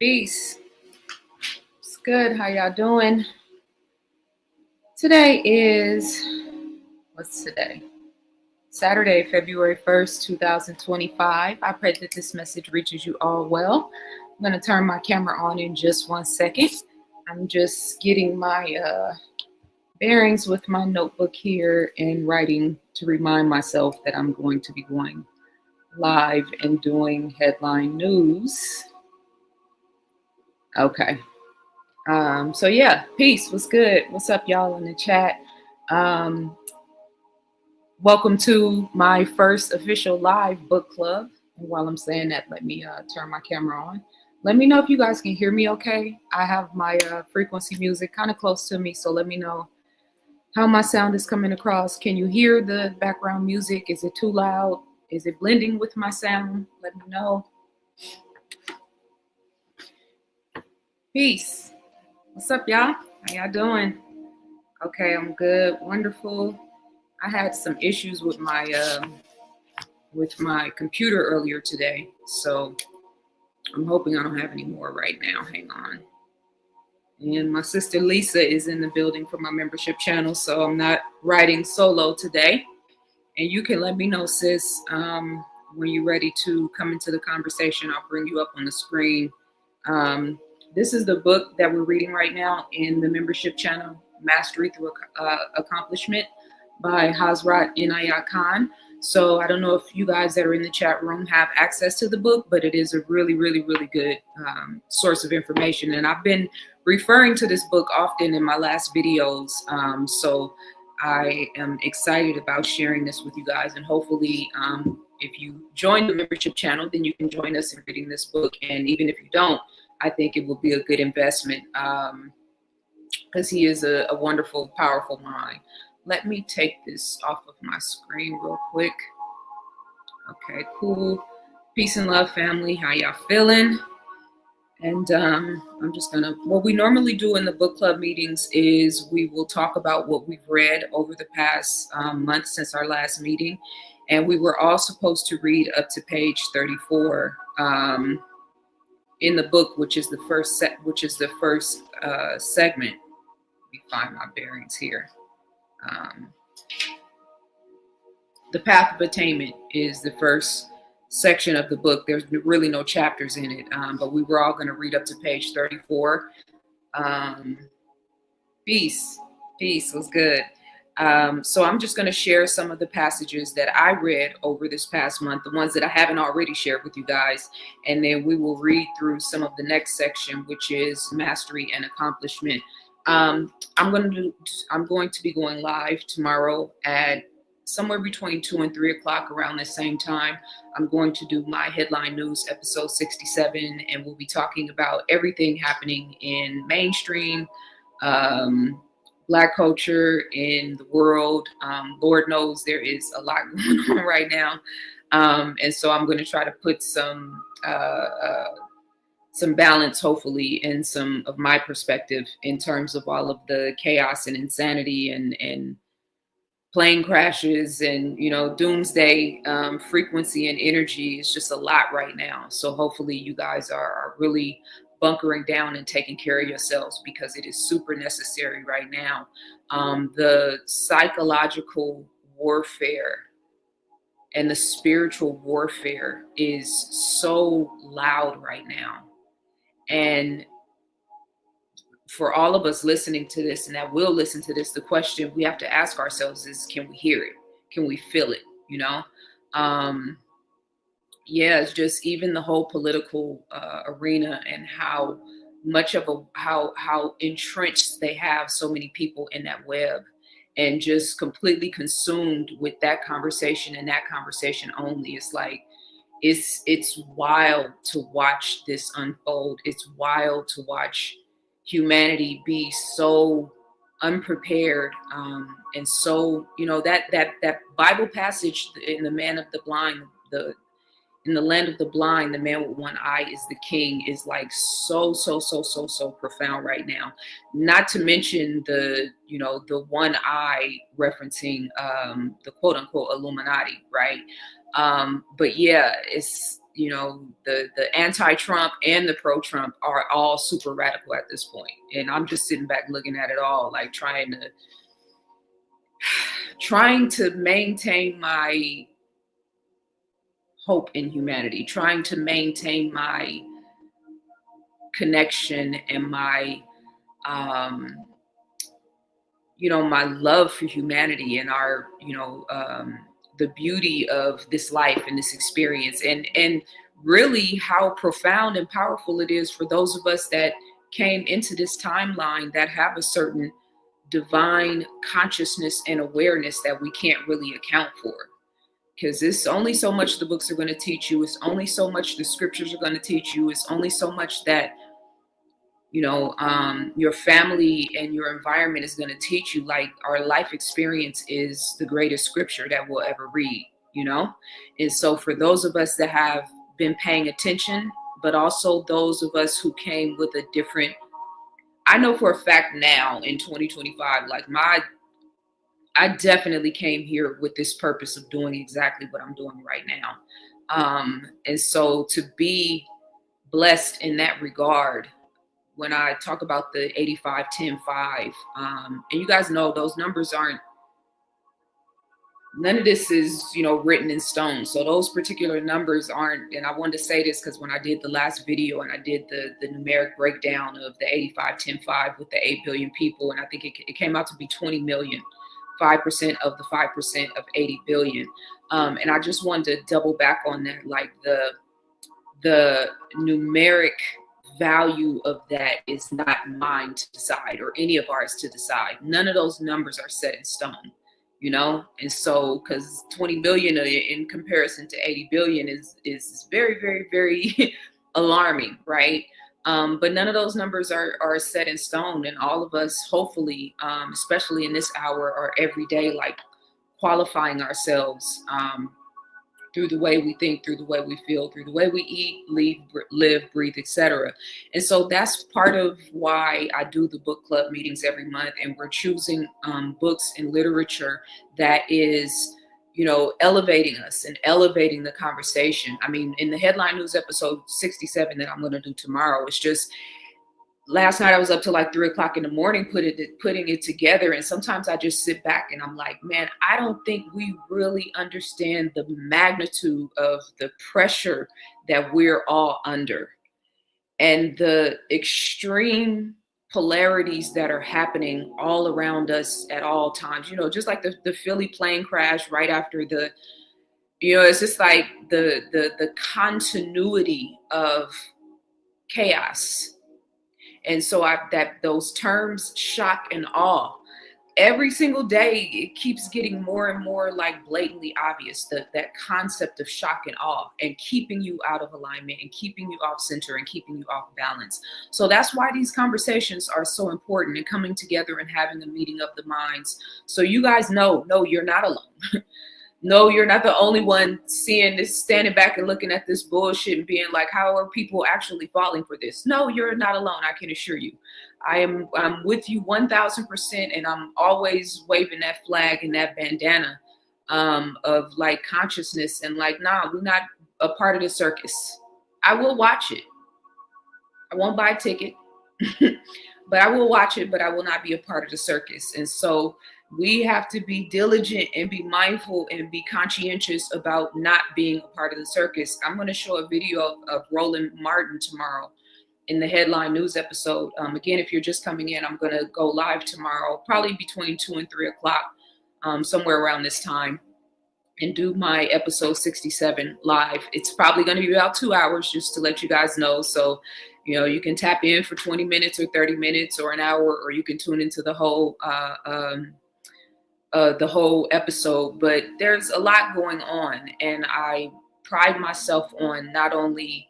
Peace. It's good. How y'all doing? Today is, what's today? Saturday, February 1st, 2025. I pray that this message reaches you all well. I'm going to turn my camera on in just 1 second. I'm just getting my bearings with my notebook here and writing to remind myself that I'm going to be going live and doing headline news. Okay. So yeah, peace. What's good? What's up, y'all in the chat? Welcome to my first official live book club. And while I'm saying that, let me turn my camera on. Let me know if you guys can hear me okay. I have my frequency music kind of close to me, so let me know how my sound is coming across. Can you hear the background music? Is it too loud? Is it blending with my sound? Let me know. Peace. What's up, y'all? How y'all doing? Okay, I'm good. Wonderful. I had some issues with my computer earlier today, so I'm hoping I don't have any more right now. Hang on. And my sister Lisa is in the building for my membership channel, so I'm not writing solo today. And you can let me know, sis, when you're ready to come into the conversation. I'll bring you up on the screen. This is the book that we're reading right now in the membership channel, Mastery Through Accomplishment by Hazrat Inayat Khan. So I don't know if you guys that are in the chat room have access to the book, but it is a really, really, really good source of information. And I've been referring to this book often in my last videos. So I am excited about sharing this with you guys. And hopefully, if you join the membership channel, then you can join us in reading this book. And even if you don't, I think it will be a good investment because he is a wonderful, powerful mind. Let me take this off of my screen real quick. Okay, cool. Peace and love, family. How y'all feeling? And I'm just gonna, what we normally do in the book club meetings is we will talk about what we've read over the past month since our last meeting. And we were all supposed to read up to page 34 in the book, which is the first segment. Let me find my bearings here. The Path of Attainment is the first section of the book. There's really no chapters in it, but we were all going to read up to page 34. Peace was good. So I'm just going to share some of the passages that I read over this past month, the ones that I haven't already shared with you guys, and then we will read through some of the next section, which is Mastery and Accomplishment. I'm going to be going live tomorrow at somewhere between 2 and 3 o'clock around the same time. I'm going to do my headline news episode 67, and we'll be talking about everything happening in mainstream Black culture in the world. Lord knows there is a lot going on right now. And so I'm going to try to put some balance, hopefully, in some of my perspective in terms of all of the chaos and insanity and plane crashes and, doomsday frequency and energy. Is just a lot right now. So hopefully you guys are really bunkering down and taking care of yourselves, because it is super necessary right now. The psychological warfare and the spiritual warfare is so loud right now. And for all of us listening to this and that will listen to this, the question we have to ask ourselves is, can we hear it? Can we feel it? It's just even the whole political arena and how much of how entrenched they have so many people in that web, and just completely consumed with that conversation and that conversation only. It's like, it's wild to watch this unfold. It's wild to watch humanity be so unprepared, and so, that Bible passage in the man of the blind, the in the land of the blind, the man with one eye is the king, is like so profound right now. Not to mention the one eye referencing the quote unquote Illuminati, right? But yeah, it's the anti-Trump and the pro-Trump are all super radical at this point, and I'm just sitting back looking at it all, like trying to maintain my hope in humanity, trying to maintain my connection and my my love for humanity and our the beauty of this life and this experience, and really how profound and powerful it is for those of us that came into this timeline that have a certain divine consciousness and awareness that we can't really account for. Because it's only so much the books are going to teach you. It's only so much the scriptures are going to teach you. It's only so much that, your family and your environment is going to teach you. Like, our life experience is the greatest scripture that we'll ever read, And so for those of us that have been paying attention, but also those of us who came with a different, I know for a fact now in 2025, like I definitely came here with this purpose of doing exactly what I'm doing right now. And so to be blessed in that regard, when I talk about the 85, 10, 5, and you guys know those numbers aren't, none of this is, written in stone. So those particular numbers aren't, and I wanted to say this because when I did the last video and I did the numeric breakdown of the 85, 10, 5 with the 8 billion people, and I think it came out to be 20 million. 5% of the 5% of 80 billion. And I just wanted to double back on that, like the numeric value of that is not mine to decide or any of ours to decide. None of those numbers are set in stone, And so, because 20 million in comparison to 80 billion is very, very, very alarming, right? But none of those numbers are set in stone, and all of us, hopefully, especially in this hour, are every day like qualifying ourselves through the way we think, through the way we feel, through the way we eat, live, breathe, etc. And so that's part of why I do the book club meetings every month, and we're choosing books and literature that is elevating us and elevating the conversation. I mean, in the headline news episode 67 that I'm going to do tomorrow, it's just, last night I was up till like 3:00 in the morning putting it together. And sometimes I just sit back and I'm like, man, I don't think we really understand the magnitude of the pressure that we're all under and the extreme polarities that are happening all around us at all times. Just like the Philly plane crash right after it's just like the continuity of chaos. And so those terms, shock and awe, every single day it keeps getting more and more like blatantly obvious, that concept of shock and awe, and keeping you out of alignment and keeping you off center and keeping you off balance. So that's why these conversations are so important, and coming together and having a meeting of the minds. So you guys know, no, you're not alone. No, you're not the only one seeing this, standing back and looking at this bullshit and being like, how are people actually falling for this? No, you're not alone. I can assure you. I'm with you 1000%. And I'm always waving that flag and that bandana of like consciousness and like, nah, we're not a part of the circus. I will watch it. I won't buy a ticket, but I will watch it, but I will not be a part of the circus. And so we have to be diligent and be mindful and be conscientious about not being a part of the circus. I'm going to show a video of Roland Martin tomorrow in the headline news episode. Again, if you're just coming in, I'm going to go live tomorrow, probably between 2 and 3 o'clock, somewhere around this time, and do my episode 67 live. It's probably going to be about 2 hours, just to let you guys know. So, you can tap in for 20 minutes or 30 minutes or an hour, or you can tune into the whole episode. But there's a lot going on, and I pride myself on not only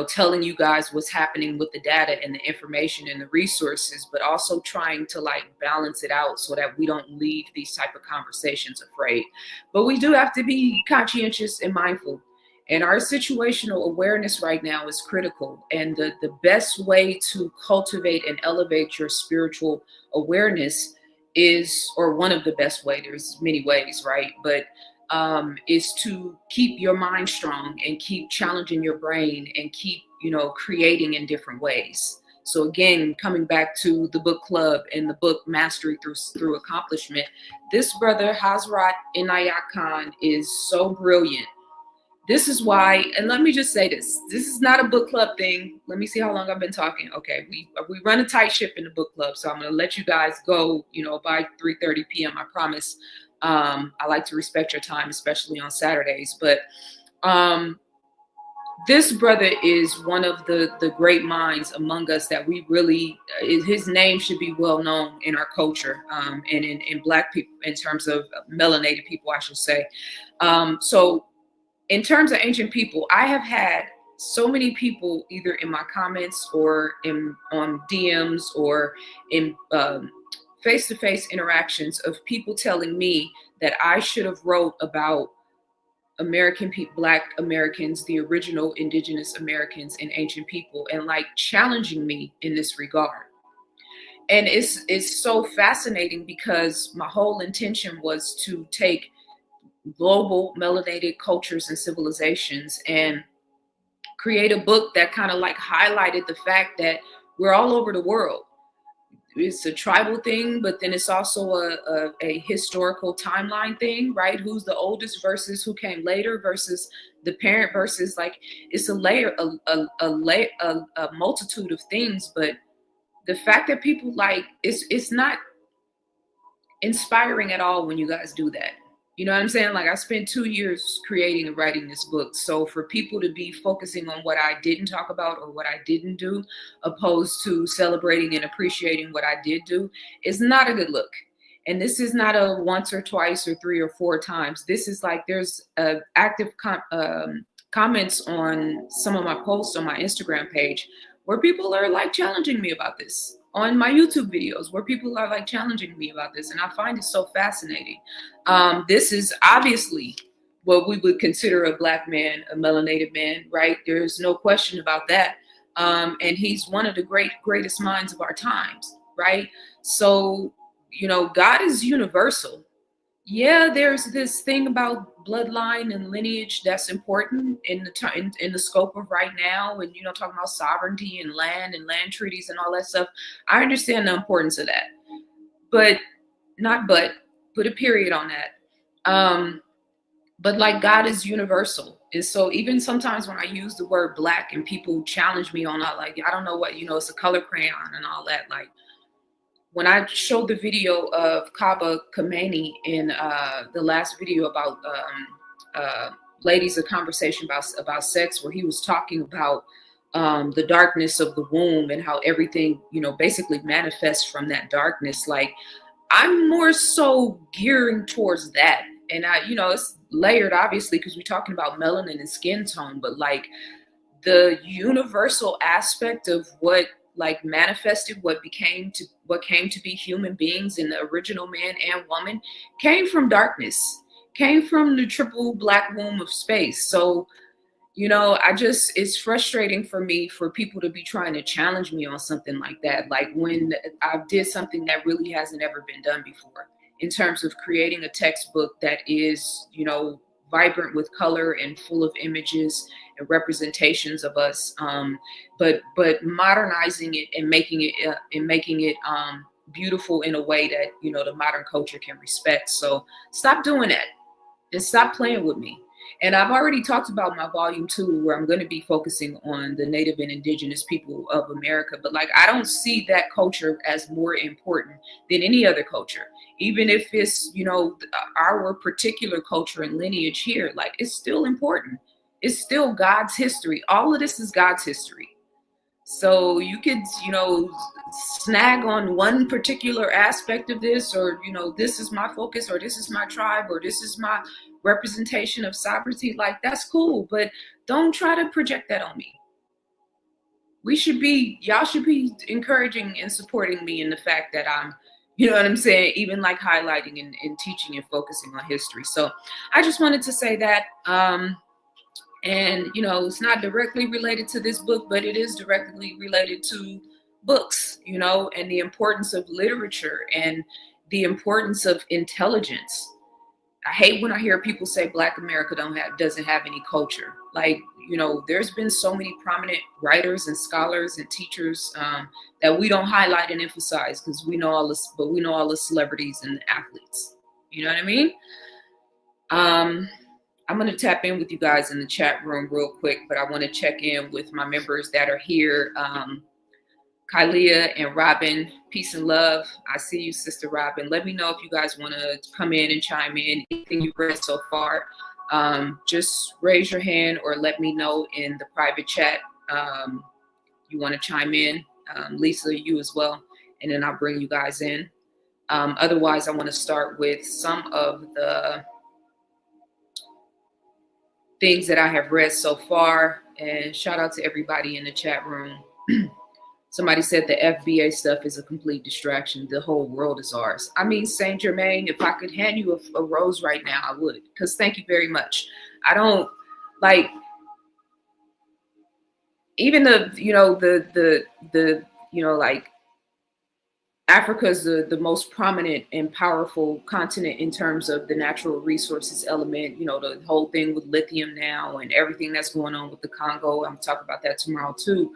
telling you guys what's happening with the data and the information and the resources, but also trying to like balance it out so that we don't leave these type of conversations afraid. But we do have to be conscientious and mindful. And our situational awareness right now is critical. And the best way to cultivate and elevate your spiritual awareness is, or one of the best ways, there's many ways, right? But is to keep your mind strong and keep challenging your brain and keep, creating in different ways. So again, coming back to the book club and the book Mastery Through Accomplishment, this brother, Hazrat Inayat Khan, is so brilliant. This is why, and let me just say this is not a book club thing. Let me see how long I've been talking. Okay, we run a tight ship in the book club, so I'm going to let you guys go, by 3:30 p.m. I promise. I like to respect your time, especially on Saturdays. But this brother is one of the great minds among us that we really, his name should be well known in our culture, and in Black people, in terms of melanated people, I should say. So in terms of ancient people, I have had so many people either in my comments or on DMs or in face-to-face interactions of people telling me that I should have wrote about American people, Black Americans, the original indigenous Americans and ancient people, and like challenging me in this regard. And it's so fascinating because my whole intention was to take global melanated cultures and civilizations and create a book that kind of like highlighted the fact that we're all over the world. It's a tribal thing, but then it's also a historical timeline thing, right? Who's the oldest versus who came later versus the parent versus, like, it's a layer, a multitude of things. But the fact that people like, it's not inspiring at all when you guys do that. You know what I'm saying? Like, I spent 2 years creating and writing this book. So for people to be focusing on what I didn't talk about or what I didn't do, opposed to celebrating and appreciating what I did do, is not a good look. And this is not a once or twice or 3 or 4 times. This is like, there's active comments on some of my posts on my Instagram page where people are like challenging me about this, on my YouTube videos where people are like challenging me about this. And I find it so fascinating. This is obviously what we would consider a Black man, a melanated man, right? There's no question about that. And he's one of the greatest minds of our times, right? So, God is universal. Yeah, there's this thing about bloodline and lineage that's important in the scope of right now, and talking about sovereignty and land treaties and all that stuff. I understand the importance of that, but put a period on that. But like, God is universal, and so even sometimes when I use the word Black and people challenge me on that, like, I don't know what, it's a color crayon and all that, like. When I showed the video of Kaba Kameni in the last video about ladies, a conversation about sex, where he was talking about the darkness of the womb and how everything, basically manifests from that darkness. Like, I'm more so gearing towards that. And it's layered, obviously, because we're talking about melanin and skin tone, but like the universal aspect of what like manifested what came to be human beings in the original man and woman came from darkness, came from the triple Black womb of space. So, it's frustrating for me for people to be trying to challenge me on something like that. Like, when I did something that really hasn't ever been done before in terms of creating a textbook that is, vibrant with color and full of images and representations of us, but modernizing it and making it beautiful in a way that the modern culture can respect. So stop doing that and stop playing with me. And I've already talked about my volume 2, where I'm going to be focusing on the Native and Indigenous people of America. But like, I don't see that culture as more important than any other culture. Even if it's, our particular culture and lineage here, like, it's still important. It's still God's history. All of this is God's history. So you could, snag on one particular aspect of this, or, this is my focus, or this is my tribe, or this is my representation of sovereignty. Like, that's cool, but don't try to project that on me. y'all should be encouraging and supporting me in the fact that I'm, you know what I'm saying, even like highlighting and teaching and focusing on history. So I just wanted to say that. And, you know, it's not directly related to this book, but it is directly related to books, you know, and the importance of literature and the importance of intelligence. I hate when I hear people say Black America doesn't have any culture. Like, you know, there's been so many prominent writers and scholars and teachers that we don't highlight and emphasize because we know all this, but we know all the celebrities and the athletes. You know what I mean? I'm going to tap in with you guys in the chat room real quick, but I want to check in with my members that are here. Kylia and Robin, peace and love. I see you, Sister Robin. Let me know if you guys want to come in and chime in. Anything you've read so far, just raise your hand or let me know in the private chat. You want to chime in. Lisa, you as well. And then I'll bring you guys in. Otherwise, I want to start with some of the things that I have read so far. And shout out to everybody in the chat room. Somebody said the FBA stuff is a complete distraction. The whole world is ours. I mean, Saint Germain, if I could hand you a rose right now, I would. Because thank you very much. I don't like even like Africa is the most prominent and powerful continent in terms of the natural resources element. You know, the whole thing with lithium now and everything that's going on with the Congo. I'm talking about that tomorrow too.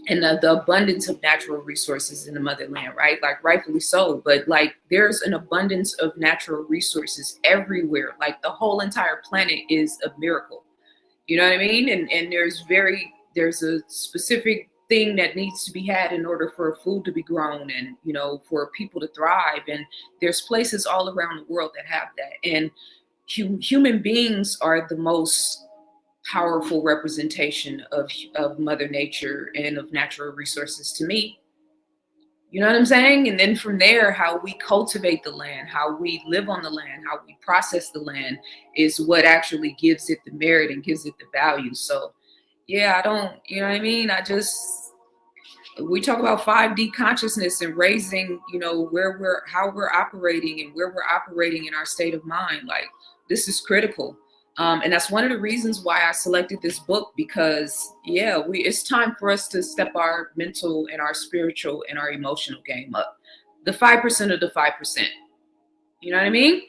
And the abundance of natural resources in the motherland, right? Like rightfully so, but like there's an abundance of natural resources everywhere. Like the whole entire planet is a miracle. You know what I mean? And there's a specific thing that needs to be had in order for food to be grown and, you know, for people to thrive. And there's places all around the world that have that. And human beings are the most powerful representation of Mother Nature and of natural resources to me. You know what I'm saying? And then from there, how we cultivate the land, how we live on the land, how we process the land is what actually gives it the merit and gives it the value. So yeah, you know what I mean? We talk about 5D consciousness and raising, you know, how we're operating and where we're operating in our state of mind. Like this is critical. And that's one of the reasons why I selected this book, because it's time for us to step our mental and our spiritual and our emotional game up. The 5% of the 5%. You know what I mean?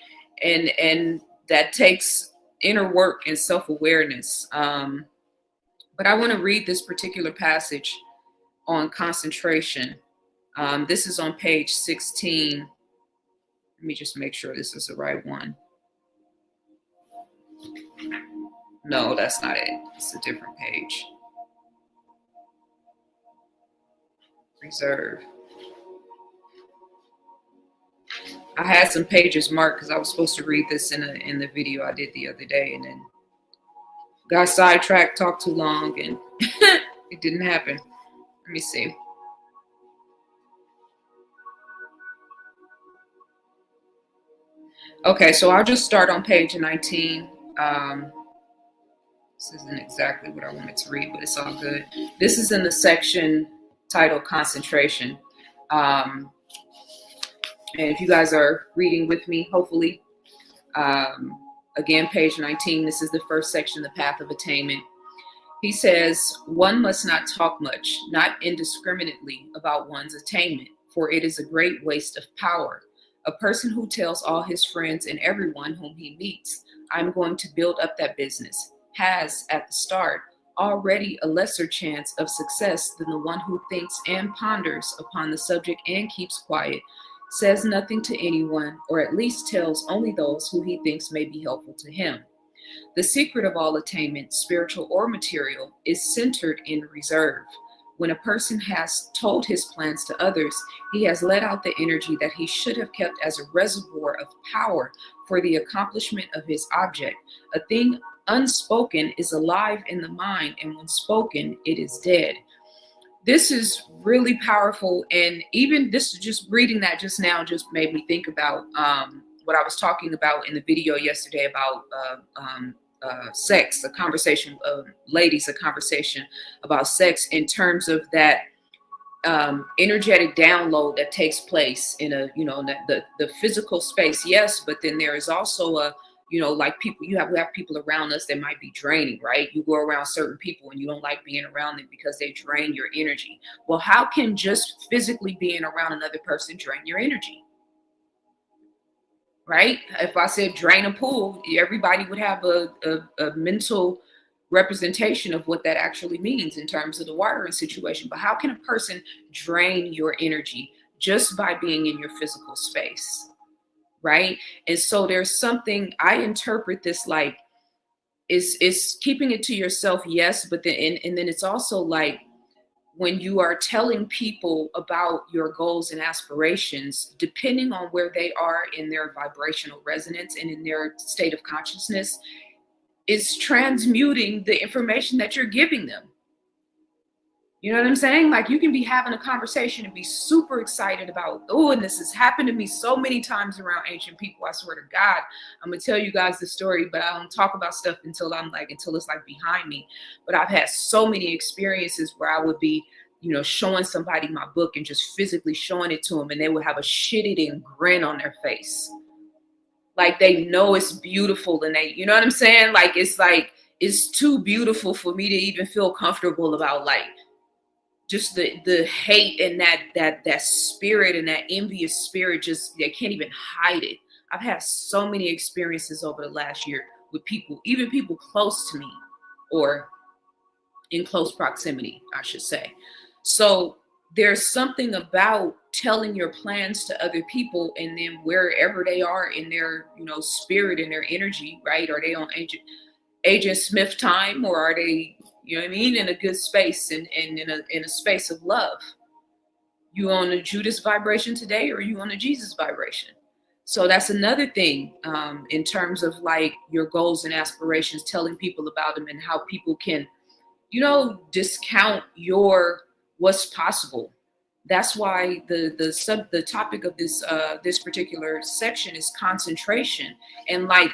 And that takes inner work and self-awareness. But I want to read this particular passage on concentration. This is on page 16. Let me just make sure this is the right one. No, that's not it. It's a different page. Reserve. I had some pages marked because I was supposed to read this in the video I did the other day, and then got sidetracked, talked too long, and it didn't happen. Let me see. Okay, so I'll just start on page 19. This isn't exactly what I wanted to read, but it's all good. This is in the section titled Concentration. And if you guys are reading with me, hopefully, again, page 19, this is the first section, The Path of Attainment. He says, one must not talk much, not indiscriminately about one's attainment, for it is a great waste of power. A person who tells all his friends and everyone whom he meets, I'm going to build up that business, has, at the start, already a lesser chance of success than the one who thinks and ponders upon the subject and keeps quiet, says nothing to anyone, or at least tells only those who he thinks may be helpful to him. The secret of all attainment, spiritual or material, is centered in reserve. When a person has told his plans to others, he has let out the energy that he should have kept as a reservoir of power for the accomplishment of his object. A thing unspoken is alive in the mind, and when spoken, it is dead. This is really powerful, and even this, just reading that just now just made me think about what I was talking about in the video yesterday about sex, a conversation, ladies, a conversation about sex in terms of that energetic download that takes place in a, the physical space. Yes, but then there is also a, like people, we have people around us that might be draining, right? You go around certain people and you don't like being around them because they drain your energy. Well, how can just physically being around another person drain your energy? Right? If I said drain a pool, everybody would have a mental representation of what that actually means in terms of the watering situation. But how can a person drain your energy just by being in your physical space? Right? And so there's something, I interpret this like, is keeping it to yourself, yes, but then and then it's also like, when you are telling people about your goals and aspirations, depending on where they are in their vibrational resonance and in their state of consciousness, is transmuting the information that you're giving them. You know what I'm saying? Like, you can be having a conversation and be super excited about, oh, and this has happened to me so many times around ancient people. I swear to God, I'm going to tell you guys the story, but I don't talk about stuff until it's like behind me. But I've had so many experiences where I would be, showing somebody my book and just physically showing it to them, and they would have a shit-eating grin on their face. Like, they know it's beautiful, and they, you know what I'm saying? Like, it's too beautiful for me to even feel comfortable about, like, just the hate and that spirit and that envious spirit, just, they can't even hide it. I've had so many experiences over the last year with people, even people close to me or in close proximity, I should say. So there's something about telling your plans to other people, and then wherever they are in their, spirit and their energy, right? Are they on Agent Smith time, or are they, you know what I mean, in a good space and in a space of love? You on a Judas vibration today, or are you on a Jesus vibration? So that's another thing, in terms of like your goals and aspirations, telling people about them and how people can, discount what's possible. That's why the topic of this particular section is concentration, and like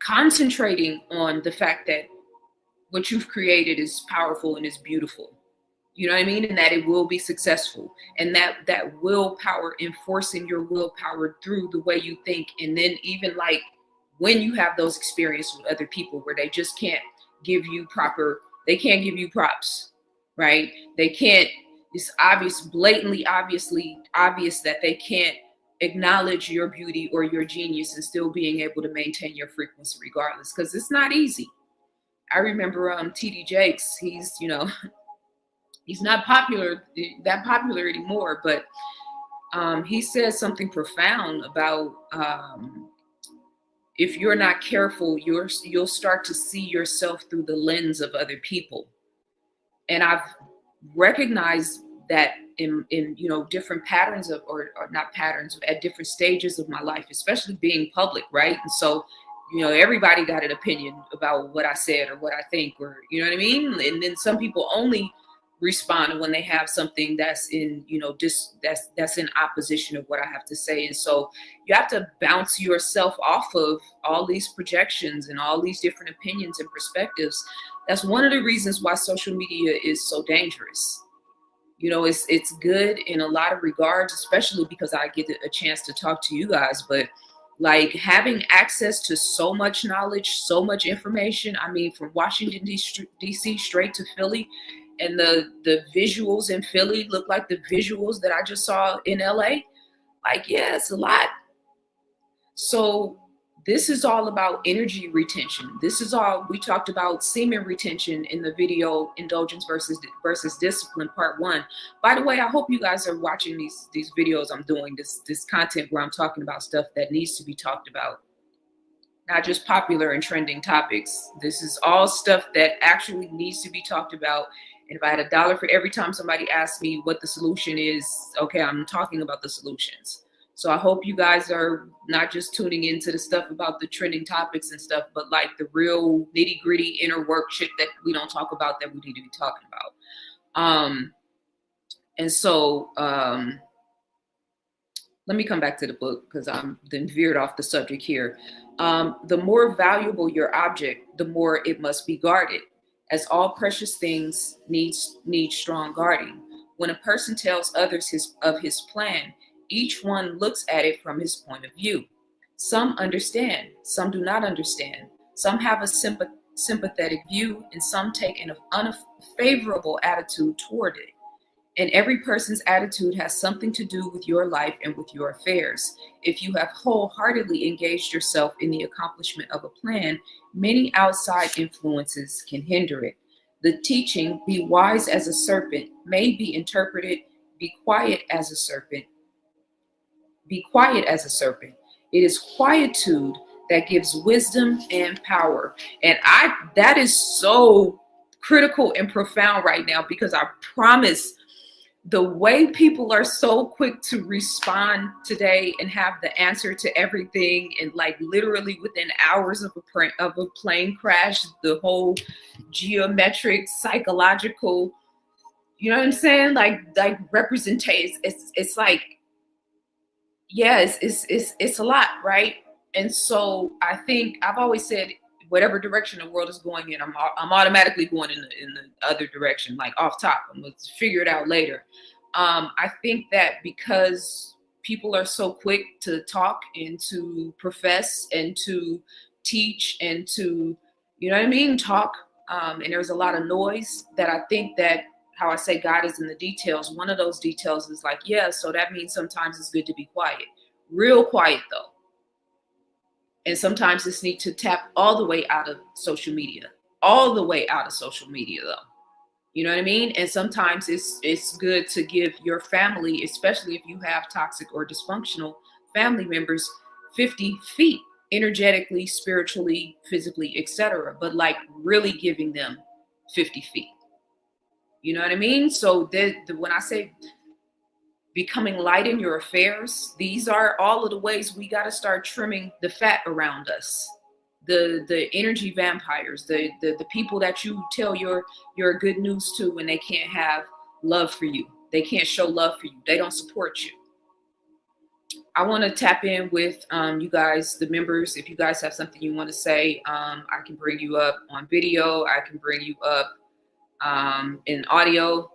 concentrating on the fact that what you've created is powerful and is beautiful. You know what I mean? And that it will be successful. And that willpower, enforcing your willpower through the way you think. And then even like when you have those experiences with other people where they just can't give you props, right? They can't, it's blatantly obvious that they can't acknowledge your beauty or your genius and still being able to maintain your frequency regardless, because it's not easy. I remember TD Jakes, he's he's not that popular anymore, but he says something profound about if you're not careful, you'll start to see yourself through the lens of other people. And I've recognized that in different patterns of, or not patterns, at different stages of my life, especially being public, right? And so everybody got an opinion about what I said or what I think, or you know what I mean? And then some people only respond when they have something that's in, that's in opposition of what I have to say. And so you have to bounce yourself off of all these projections and all these different opinions and perspectives. That's one of the reasons why social media is so dangerous. It's good in a lot of regards, especially because I get a chance to talk to you guys, but like having access to so much knowledge, so much information. I mean, from Washington, D.C. straight to Philly, and the visuals in Philly look like the visuals that I just saw in LA. Like, yeah, it's a lot. So this is all about energy retention. This is all, we talked about semen retention in the video Indulgence versus Discipline Part 1. By the way, I hope you guys are watching these videos I'm doing, this content where I'm talking about stuff that needs to be talked about. Not just popular and trending topics. This is all stuff that actually needs to be talked about. And if I had $1 for every time somebody asked me what the solution is, okay, I'm talking about the solutions. So I hope you guys are not just tuning into the stuff about the trending topics and stuff, but like the real nitty gritty inner work shit that we don't talk about that we need to be talking about. And so let me come back to the book because I'm then veered off the subject here. The more valuable your object, the more it must be guarded, as all precious things need strong guarding. When a person tells others of his plan, each one looks at it from his point of view. Some understand, some do not understand. Some have a sympathetic view, and some take an unfavorable attitude toward it. And every person's attitude has something to do with your life and with your affairs. If you have wholeheartedly engaged yourself in the accomplishment of a plan, many outside influences can hinder it. The teaching, be wise as a serpent, may be interpreted, be quiet as a serpent. Be quiet as a serpent. It is quietude that gives wisdom and power. And that is so critical and profound right now, because I promise the way people are so quick to respond today and have the answer to everything, and like literally within hours of a plane crash, the whole geometric psychological, you know what I'm saying, like representation, it's like, yeah, it's a lot, right? And so I think I've always said, whatever direction the world is going in, I'm automatically going in the other direction, like off top. I'm gonna figure it out later. I think that because people are so quick to talk and to profess and to teach and to, you know what I mean, talk, and there's a lot of noise, that I think that, how I say God is in the details, one of those details is like, yeah, so that means sometimes it's good to be quiet, real quiet though. And sometimes it's need to tap all the way out of social media, all the way out of social media though. You know what I mean? And sometimes it's good to give your family, especially if you have toxic or dysfunctional family members, 50 feet energetically, spiritually, physically, etc. But like really giving them 50 feet. You know what I mean? So when I say becoming light in your affairs, these are all of the ways we got to start trimming the fat around us. The energy vampires, the people that you tell your good news to when they can't have love for you. They can't show love for you. They don't support you. I want to tap in with you guys, the members. If you guys have something you want to say, I can bring you up on video. I can bring you up in audio.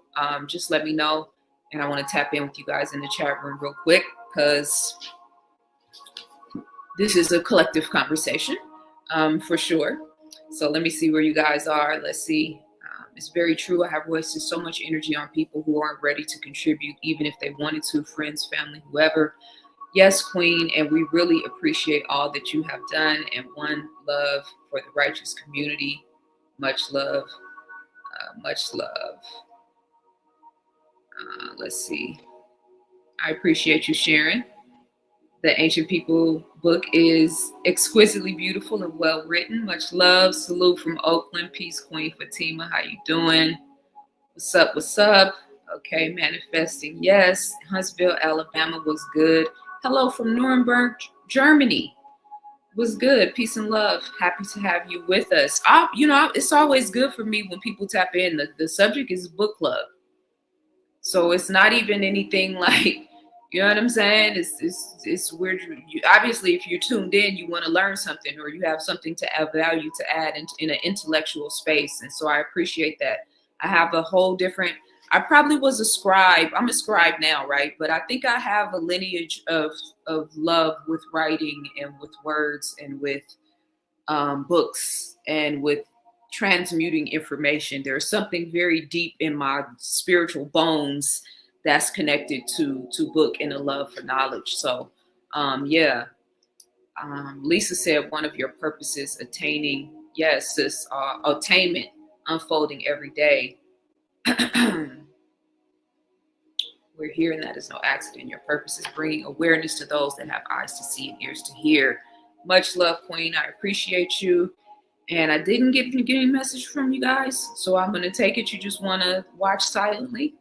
Just let me know. And I want to tap in with you guys in the chat room real quick, because this is a collective conversation for sure. So let me see where you guys are. Let's see. It's very true. I have wasted so much energy on people who aren't ready to contribute, even if they wanted to, friends, family, whoever. Yes, Queen, and we really appreciate all that you have done. And one love for the righteous community. Much love. Much love. Let's see. I appreciate you sharing. The Ancient People book is exquisitely beautiful and well written. Much love. Salute from Oakland. Peace, Queen Fatima. How you doing? What's up? What's up? Okay, manifesting. Yes. Huntsville, Alabama was good. Hello from Nuremberg, Germany. Was good. Peace and love. Happy to have you with us. It's always good for me when people tap in. The subject is book club. So it's not even anything like, you know what I'm saying? It's weird. Obviously, if you're tuned in, you want to learn something, or you have something to add value to add in an intellectual space. And so I appreciate that. I have a whole different, I probably was a scribe. I'm a scribe now, right? But I think I have a lineage of love with writing and with words and with books and with transmuting information. There's something very deep in my spiritual bones that's connected to book and a love for knowledge. So yeah. Lisa said one of your purposes attaining, yes, this attainment unfolding every day. We're hearing that is no accident. Your purpose is bringing awareness to those that have eyes to see and ears to hear. Much love, Queen. I appreciate you. And I didn't get any message from you guys, so I'm going to take it. You just want to watch silently.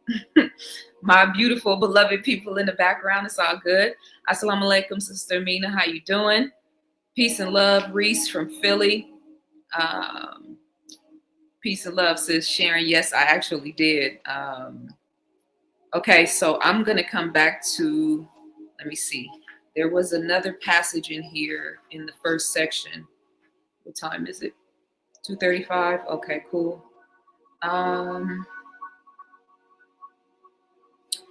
My beautiful, beloved people in the background, it's all good. Assalamu alaikum, Sister Mina. How you doing? Peace and love, Reese from Philly. Peace and love, sis Sharon. Yes, I actually did. Okay, so I'm going to come back to, let me see. There was another passage in here in the first section. What time is it? 2:35. Okay, cool.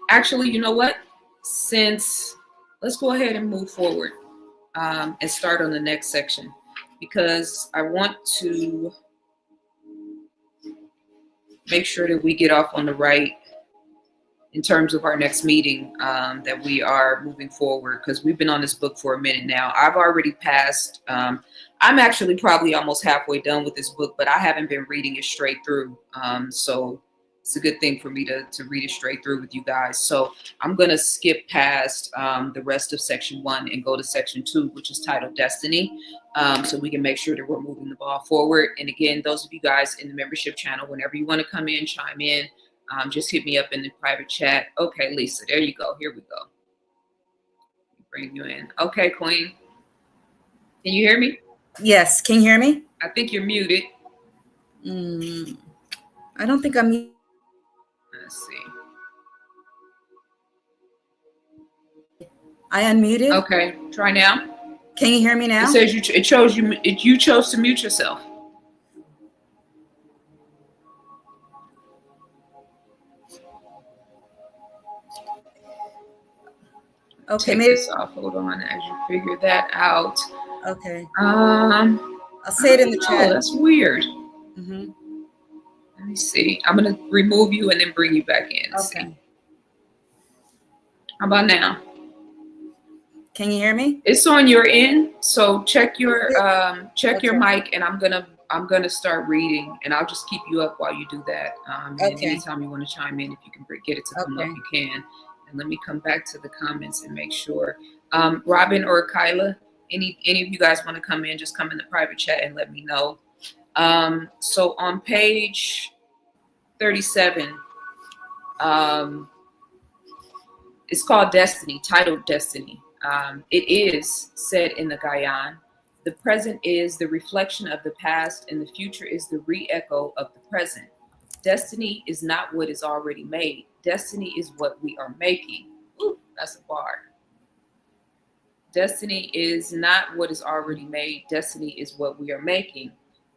Actually, you know what? Let's go ahead and move forward and start on the next section, because I want to make sure that we get off on the right in terms of our next meeting, that we are moving forward, because we've been on this book for a minute now. I've already passed. I'm actually probably almost halfway done with this book, but I haven't been reading it straight through. So it's a good thing for me to read it straight through with you guys. So I'm going to skip past the rest of section 1 and go to section 2, which is titled Destiny, so we can make sure that we're moving the ball forward. And again, those of you guys in the membership channel, whenever you want to come in, chime in, just hit me up in the private chat. Okay, Lisa, there you go. Here we go. Bring you in. Okay, Queen. Can you hear me? Yes. Can you hear me? I think you're muted. I don't think I'm muted. Let's see. I unmuted. Okay, try now. Can you hear me now? It says you chose to mute yourself. Okay, Take maybe. this off. Hold on, as you figure that out. Okay. I'll say it in the chat. That's weird. Mm-hmm. Let me see. I'm gonna remove you and then bring you back in. Okay. See. How about now? Can you hear me? It's on your end, so check your your Okay. mic, and I'm gonna start reading, and I'll just keep you up while you do that. And Okay. anytime you want to chime in, if you can get it to come up, you can. And let me come back to the comments and make sure. Robin or Kyla, any of you guys want to come in, just come in the private chat and let me know. So on page 37, it's called Destiny, titled Destiny. It is said in the Gayan, the present is the reflection of the past, and the future is the re-echo of the present. Destiny is not what is already made. Destiny is what we are making. Ooh, that's a bar. Destiny is not what is already made. Destiny is what we are making.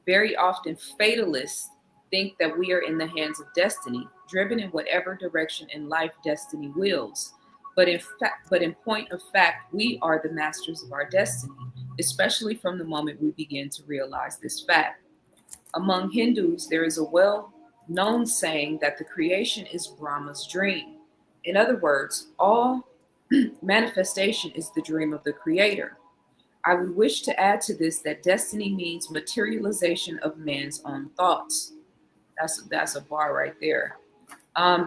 Very often, fatalists think that we are in the hands of destiny, driven in whatever direction in life destiny wills. But in point of fact, we are the masters of our destiny, especially from the moment we begin to realize this fact. Among Hindus, there is a well-known saying that the creation is Brahma's dream. In other words, all manifestation is the dream of the creator. I would wish to add to this that destiny means materialization of man's own thoughts. That's a bar right there.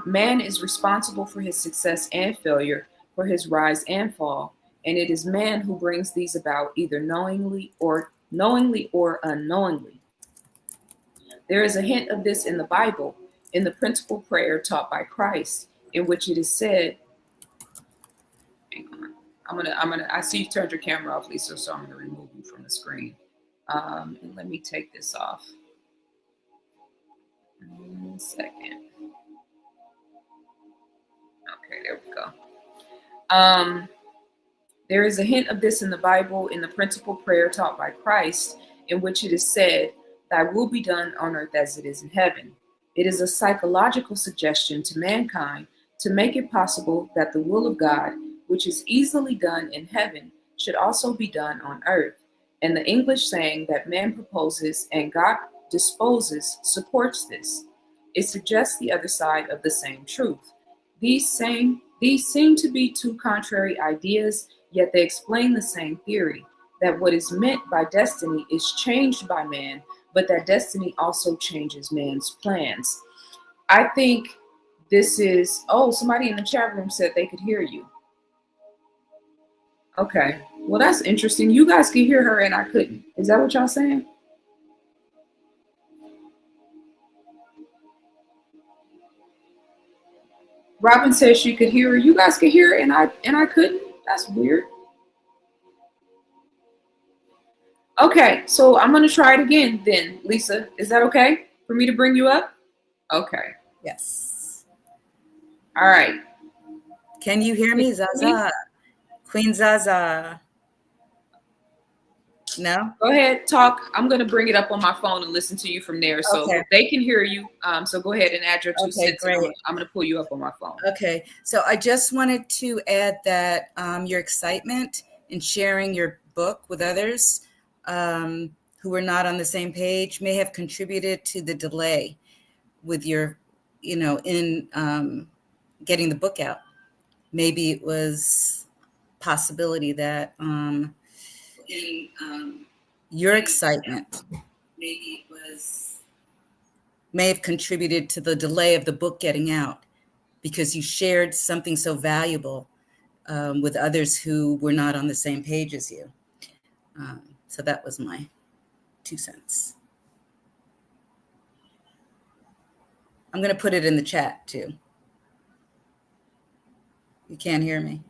Man is responsible for his success and failure, for his rise and fall, and it is man who brings these about either knowingly or unknowingly. There is a hint of this in the Bible, in the principal prayer taught by Christ, in which it is said, hang on, I see you turned your camera off, Lisa, so I'm gonna remove you from the screen. And let me take this off. 1 second. Okay, there we go. There is a hint of this in the Bible, in the principal prayer taught by Christ, in which it is said, "Thy will be done on earth as it is in heaven." It is a psychological suggestion to mankind to make it possible that the will of God, which is easily done in heaven, should also be done on earth. And the English saying that man proposes and God disposes supports this. It suggests the other side of the same truth. These seem to be two contrary ideas, yet they explain the same theory, that what is meant by destiny is changed by man, but that destiny also changes man's plans. I think this is, somebody in the chat room said they could hear you. Okay, well, that's interesting. You guys could hear her and I couldn't. Is that what y'all saying? Robin says she could hear her. You guys could hear her and I couldn't. That's weird. Okay, so I'm gonna try it again then, Lisa. Is that okay for me to bring you up? Okay. Yes. All right. Can you hear me, Zaza? Queen Zaza. No? Go ahead, talk. I'm going to bring it up on my phone and listen to you from there, so Okay. they can hear you. So go ahead and add your 2 Okay, cents, and great. I'm going to pull you up on my phone. Okay, so I just wanted to add that your excitement in sharing your book with others who were not on the same page may have contributed to the delay with your, in getting the book out. Maybe it was possibility that your excitement may have contributed to the delay of the book getting out because you shared something so valuable with others who were not on the same page as you. So that was my 2 cents. I'm going to put it in the chat too. You can't hear me.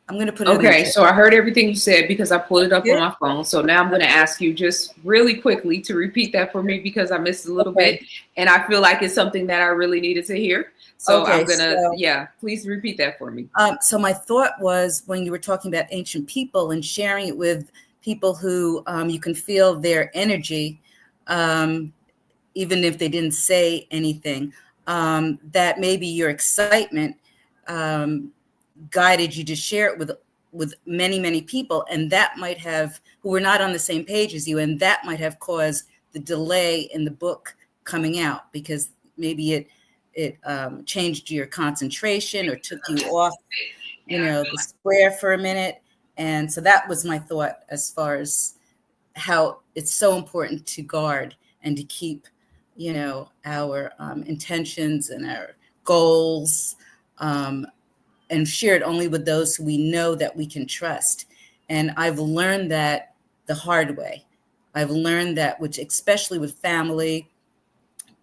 I'm going to put it in the Okay, chat. so I heard everything you said because I pulled it up on my phone. So now I'm going to ask you just really quickly to repeat that for me because I missed a little bit. And I feel like it's something that I really needed to hear. So I'm going to, please repeat that for me. So my thought was when you were talking about ancient people and sharing it with people who you can feel their energy, even if they didn't say anything, that maybe your excitement guided you to share it with many, many people. And that might have, who were not on the same page as you, and that might have caused the delay in the book coming out because maybe it changed your concentration or took you off, the square for a minute. And so that was my thought as far as how it's so important to guard and to keep, our intentions and our goals and share it only with those who we know that we can trust. And I've learned that the hard way. I've learned that, which especially with family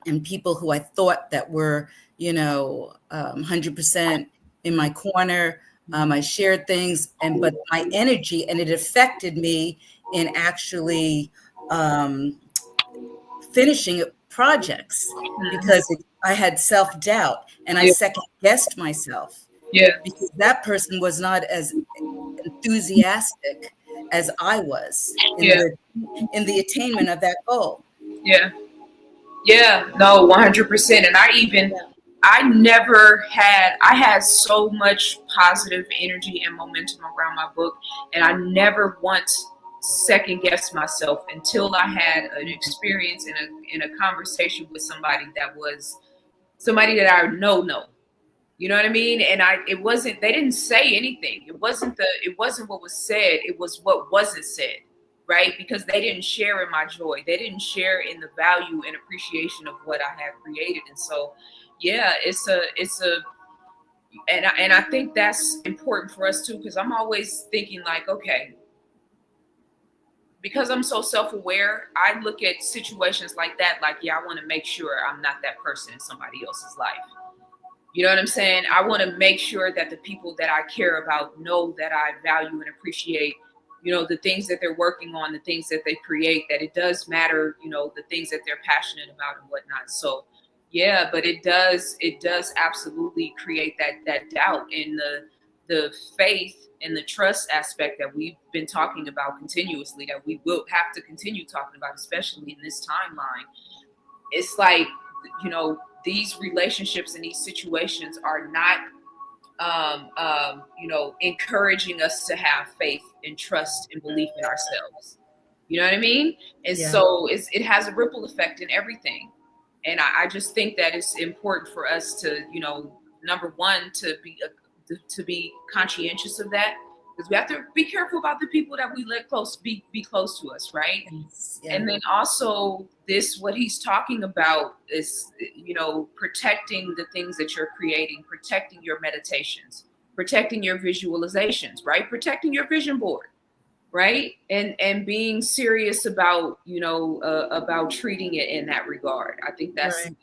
and people who I thought that were, 100% in my corner. I shared things, but my energy, and it affected me in actually finishing projects because I had self-doubt and I second-guessed myself. Yeah. Because that person was not as enthusiastic as I was in the attainment of that goal. Yeah. Yeah. No, 100%. And I had so much positive energy and momentum around my book, and I never once second guessed myself until I had an experience in a conversation with somebody that I know. You know what I mean? And they didn't say anything. It wasn't what was said. It was what wasn't said, right? Because they didn't share in my joy. They didn't share in the value and appreciation of what I had created. And so, yeah, and I think that's important for us too, because I'm always thinking like, okay, because I'm so self-aware, I look at situations like that, like, yeah, I want to make sure I'm not that person in somebody else's life. You know what I'm saying? I want to make sure that the people that I care about know that I value and appreciate, the things that they're working on, the things that they create, that it does matter, the things that they're passionate about and whatnot. So, yeah, but it does absolutely create that doubt in the faith and the trust aspect that we've been talking about continuously, that we will have to continue talking about, especially in this timeline. It's like, these relationships and these situations are not, encouraging us to have faith and trust and belief in ourselves. You know what I mean? And so it has a ripple effect in everything. And I just think that it's important for us to, number one, to be conscientious of that, because we have to be careful about the people that we let be close to us, right? Yeah. And then also what he's talking about is, protecting the things that you're creating, protecting your meditations, protecting your visualizations, right? Protecting your vision board, right? And being serious about, about treating it in that regard. I think that's dope.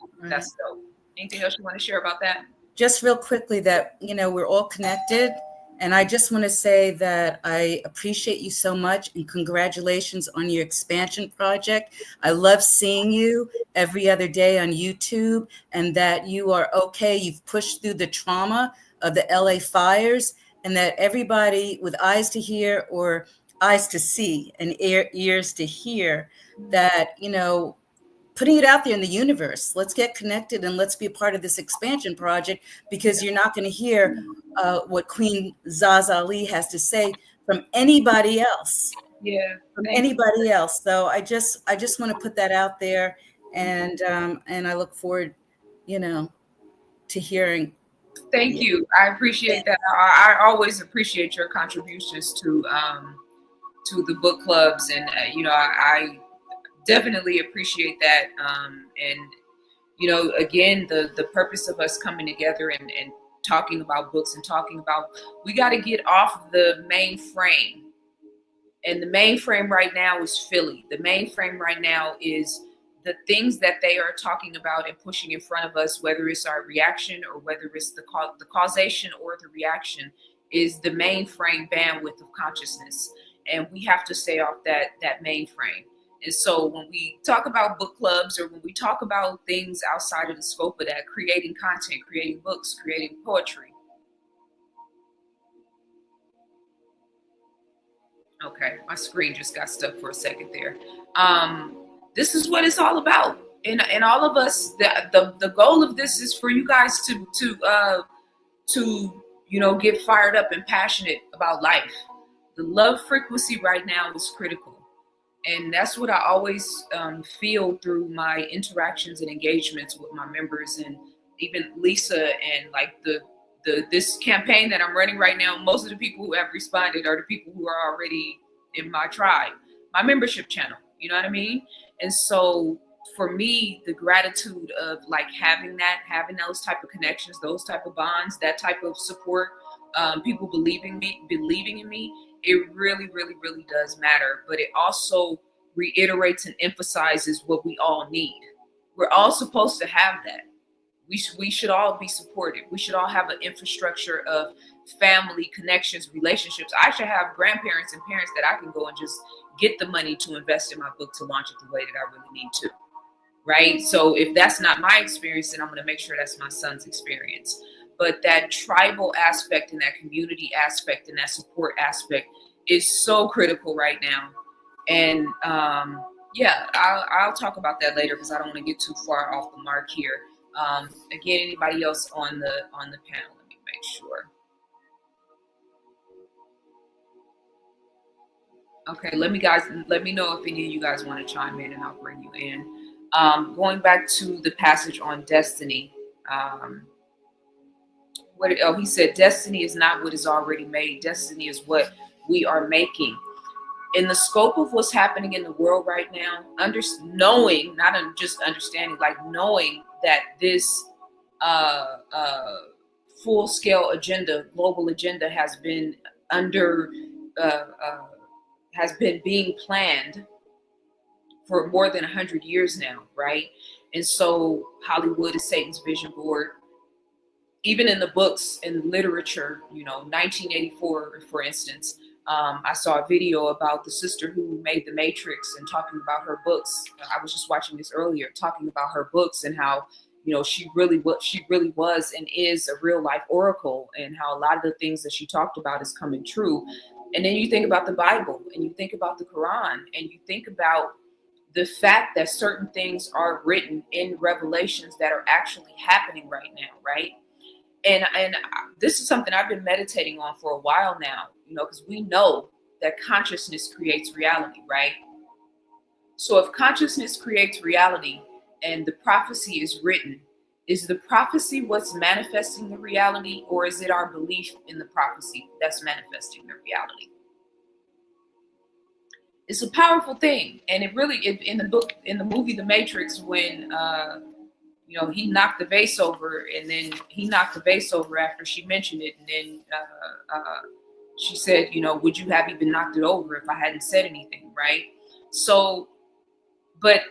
Anything else you want to share about that? Just real quickly that, we're all connected. And I just want to say that I appreciate you so much and congratulations on your expansion project. I love seeing you every other day on YouTube and that you are okay. You've pushed through the trauma of the LA fires, and that everybody with eyes to hear or eyes to see and ears to hear, that, putting it out there in the universe, let's get connected and let's be a part of this expansion project, because you're not going to hear what Queen Zaza Ali has to say from anybody else. Yeah. From anybody else. So I just want to put that out there, and I look forward, to hearing. Thank you. I appreciate that. I always appreciate your contributions to the book clubs, and I definitely appreciate that. And again, the purpose of us coming together and talking about books and talking about, we got to get off the mainframe. And the mainframe right now is Philly. The mainframe right now is the things that they are talking about and pushing in front of us, whether it's our reaction or whether it's the causation or the reaction, is the mainframe bandwidth of consciousness. And we have to stay off that mainframe. And so when we talk about book clubs, or when we talk about things outside of the scope of that, creating content, creating books, creating poetry. Okay, my screen just got stuck for a second there. This is what it's all about. And all of us, the goal of this is for you guys to get fired up and passionate about life. The love frequency right now is critical. And that's what I always feel through my interactions and engagements with my members, and even Lisa, and like this campaign that I'm running right now. Most of the people who have responded are the people who are already in my tribe, my membership channel. You know what I mean? And so for me, the gratitude of like having those type of connections, those type of bonds, that type of support, people believing in me, it really, really, really does matter. But it also reiterates and emphasizes what we all need. We're all supposed to have that. We should all be supported. We should all have an infrastructure of family connections, relationships. I should have grandparents and parents that I can go and just get the money to invest in my book to launch it the way that I really need to. Right? So if that's not my experience, then I'm going to make sure that's my son's experience. But that tribal aspect and that community aspect and that support aspect is so critical right now. And I'll talk about that later, because I don't want to get too far off the mark here. Again, anybody else on the panel? Let me make sure. Okay, let me know if any of you guys want to chime in, and I'll bring you in. Going back to the passage on destiny. He said, destiny is not what is already made. Destiny is what we are making. In the scope of what's happening in the world right now, knowing, not just understanding, like knowing that this full-scale agenda, global agenda, has been being planned for more than 100 years now, right? And so Hollywood is Satan's vision board. Even in the books and literature, 1984, for instance, I saw a video about the sister who made The Matrix and talking about her books. I was just watching this earlier, talking about her books and how, she really was and is a real life oracle, and how a lot of the things that she talked about is coming true. And then you think about the Bible, and you think about the Quran, and you think about the fact that certain things are written in Revelations that are actually happening right now, right? And this is something I've been meditating on for a while now, because we know that consciousness creates reality, right? So if consciousness creates reality and the prophecy is written, is the prophecy what's manifesting the reality, or is it our belief in the prophecy that's manifesting the reality? It's a powerful thing. And it really, in the movie The Matrix, when he knocked the vase over, and then he knocked the vase over after she mentioned it. And then she said, would you have even knocked it over if I hadn't said anything, right? So, but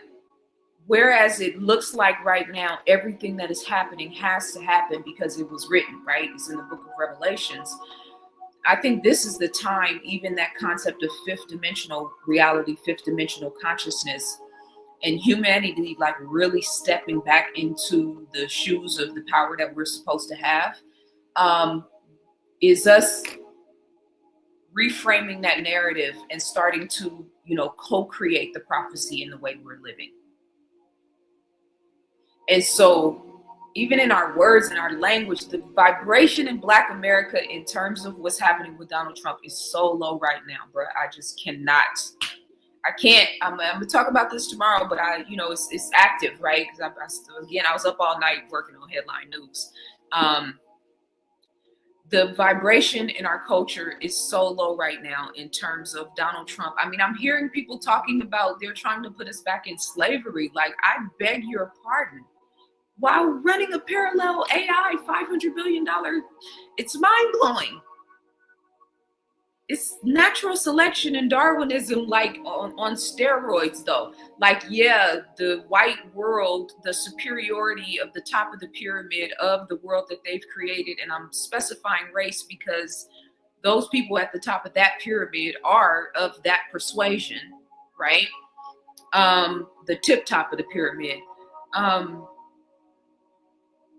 whereas it looks like right now, everything that is happening has to happen because it was written, right? It's in the book of Revelations. I think this is the time, even that concept of fifth dimensional reality, fifth dimensional consciousness, and humanity really stepping back into the shoes of the power that we're supposed to have. is us reframing that narrative and starting to, co-create the prophecy in the way we're living. And so even in our words and our language, the vibration in Black America in terms of what's happening with Donald Trump is so low right now, bro. I just cannot. I can't. I'm gonna talk about this tomorrow, but it's active, right? Because I was up all night working on headline news. The vibration in our culture is so low right now in terms of Donald Trump. I mean, I'm hearing people talking about they're trying to put us back in slavery. Like, I beg your pardon. While running a parallel AI $500 billion, it's mind-blowing. It's natural selection and Darwinism, like on steroids, though. Like, yeah, the white world, the superiority of the top of the pyramid of the world that they've created, and I'm specifying race because those people at the top of that pyramid are of that persuasion, right? The tip top of the pyramid.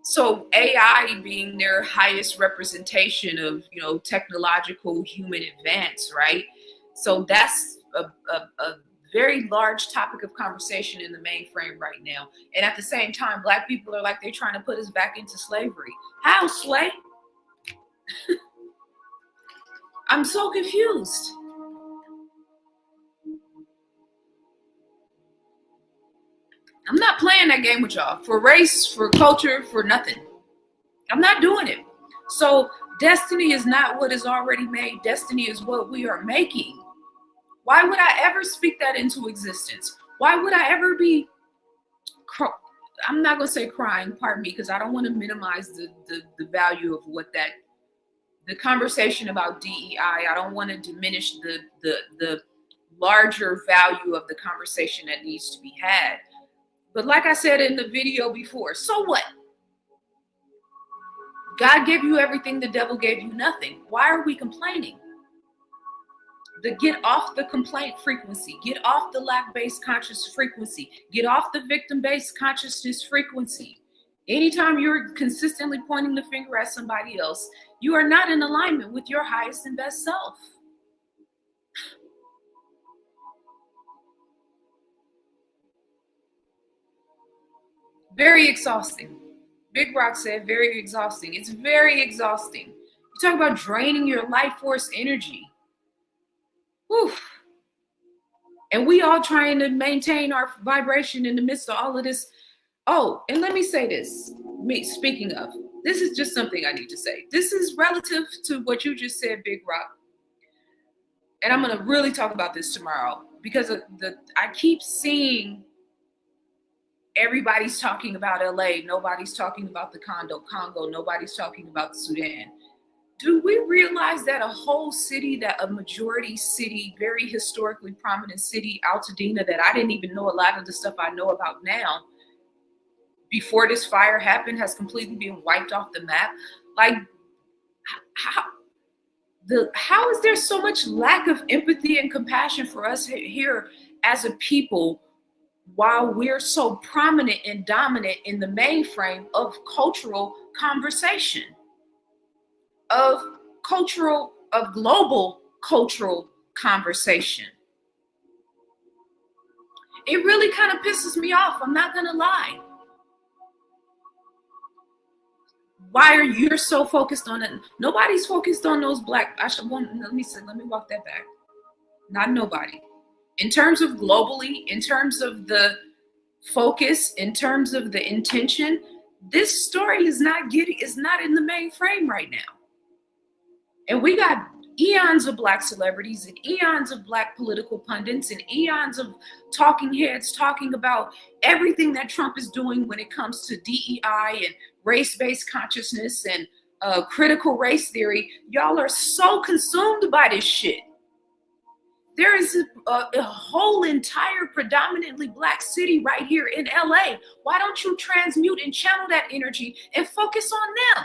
So AI being their highest representation of, technological human advance, right? So that's a very large topic of conversation in the mainframe right now. And at the same time, Black people are like, they're trying to put us back into slavery. How, Slay? I'm so confused. I'm not playing that game with y'all for race, for culture, for nothing. I'm not doing it. So destiny is not what is already made. Destiny is what we are making. Why would I ever speak that into existence? Why would I ever be, I'm not going to say crying, pardon me, because I don't want to minimize the value of what that, the conversation about DEI, I don't want to diminish the larger value of the conversation that needs to be had. But like I said in the video before, so what? God gave you everything, the devil gave you nothing. Why are we complaining? Get off the complaint frequency. Get off the lack-based conscious frequency. Get off the victim-based consciousness frequency. Anytime you're consistently pointing the finger at somebody else, you are not in alignment with your highest and best self. Very exhausting. Big Rock said very exhausting. It's very exhausting. You talk about draining your life force energy. Whew. And we all trying to maintain our vibration in the midst of all of this. Oh, and let me say this. Speaking of, this is just something I need to say. This is relative to what you just said, Big Rock. And I'm going to really talk about this tomorrow because I keep seeing everybody's talking about LA. Nobody's talking about the Congo. Nobody's talking about the Sudan. Do we realize that a whole city, that a majority city, very historically prominent city, Altadena, that I didn't even know a lot of the stuff I know about now, before this fire happened, has completely been wiped off the map? Like, how is there so much lack of empathy and compassion for us here as a people, while we're so prominent and dominant in the mainframe of cultural conversation, of global cultural conversation? It really kind of pisses me off. I'm not going to lie. Why are you so focused on it? Nobody's focused on those Black. Let me walk that back. Not nobody. In terms of globally, in terms of the focus, in terms of the intention, this story is not in the mainframe right now. And we got eons of Black celebrities and eons of Black political pundits and eons of talking heads talking about everything that Trump is doing when it comes to DEI and race-based consciousness and critical race theory. Y'all are so consumed by this shit. There is a whole entire predominantly Black city right here in LA. Why don't you transmute and channel that energy and focus on them?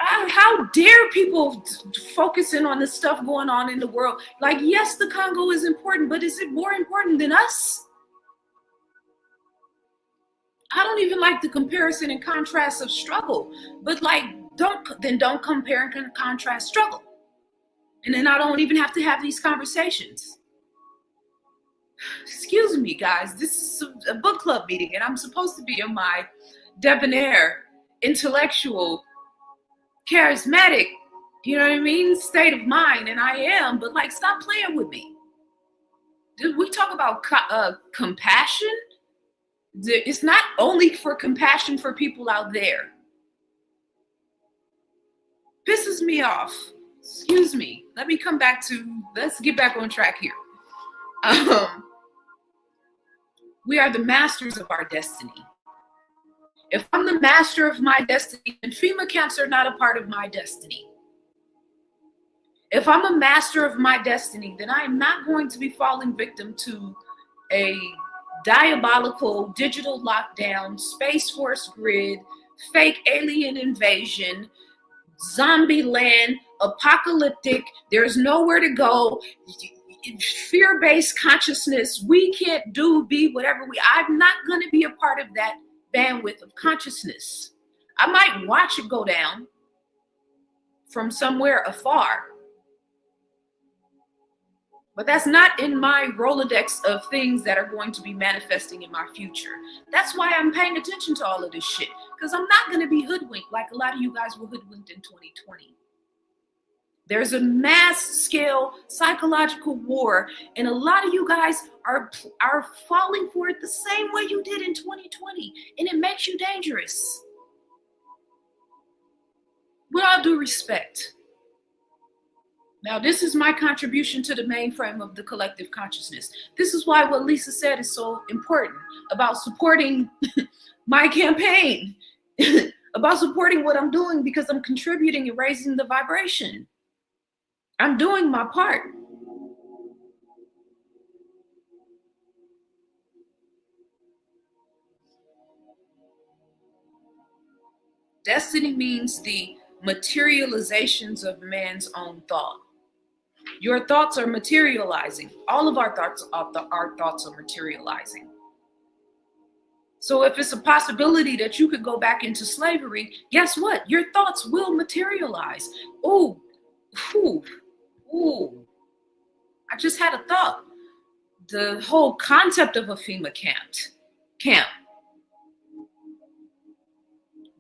How dare people focusing on the stuff going on in the world? Like, yes, the Congo is important, but is it more important than us? I don't even like the comparison and contrast of struggle, but like, don't compare and contrast struggle. And then I don't even have to have these conversations. Excuse me, guys, this is a book club meeting and I'm supposed to be in my debonair, intellectual, charismatic, you know what I mean, state of mind, and I am, but like, stop playing with me. Did we talk about compassion? It's not only for compassion for people out there. Pisses me off. Excuse me. Let's get back on track here. We are the masters of our destiny. If I'm the master of my destiny, then FEMA camps are not a part of my destiny. If I'm a master of my destiny, then I'm not going to be falling victim to a diabolical digital lockdown, Space Force grid, fake alien invasion, zombie land, apocalyptic, there's nowhere to go, fear-based consciousness. We can't be whatever I'm not going to be a part of that bandwidth of consciousness. I might watch it go down from somewhere afar, but that's not in my Rolodex of things that are going to be manifesting in my future. That's why I'm paying attention to all of this shit, because I'm not going to be hoodwinked like a lot of you guys were hoodwinked in 2020. There's a mass scale psychological war, and a lot of you guys are falling for it the same way you did in 2020, and it makes you dangerous. With all due respect. Now, this is my contribution to the mainframe of the collective consciousness. This is why what Lisa said is so important about supporting my campaign, about supporting what I'm doing, because I'm contributing and raising the vibration. I'm doing my part. Destiny means the materializations of man's own thought. Your thoughts are materializing. All of our thoughts are materializing. So if it's a possibility that you could go back into slavery, guess what? Your thoughts will materialize. Ooh. I just had a thought. The whole concept of a FEMA camp.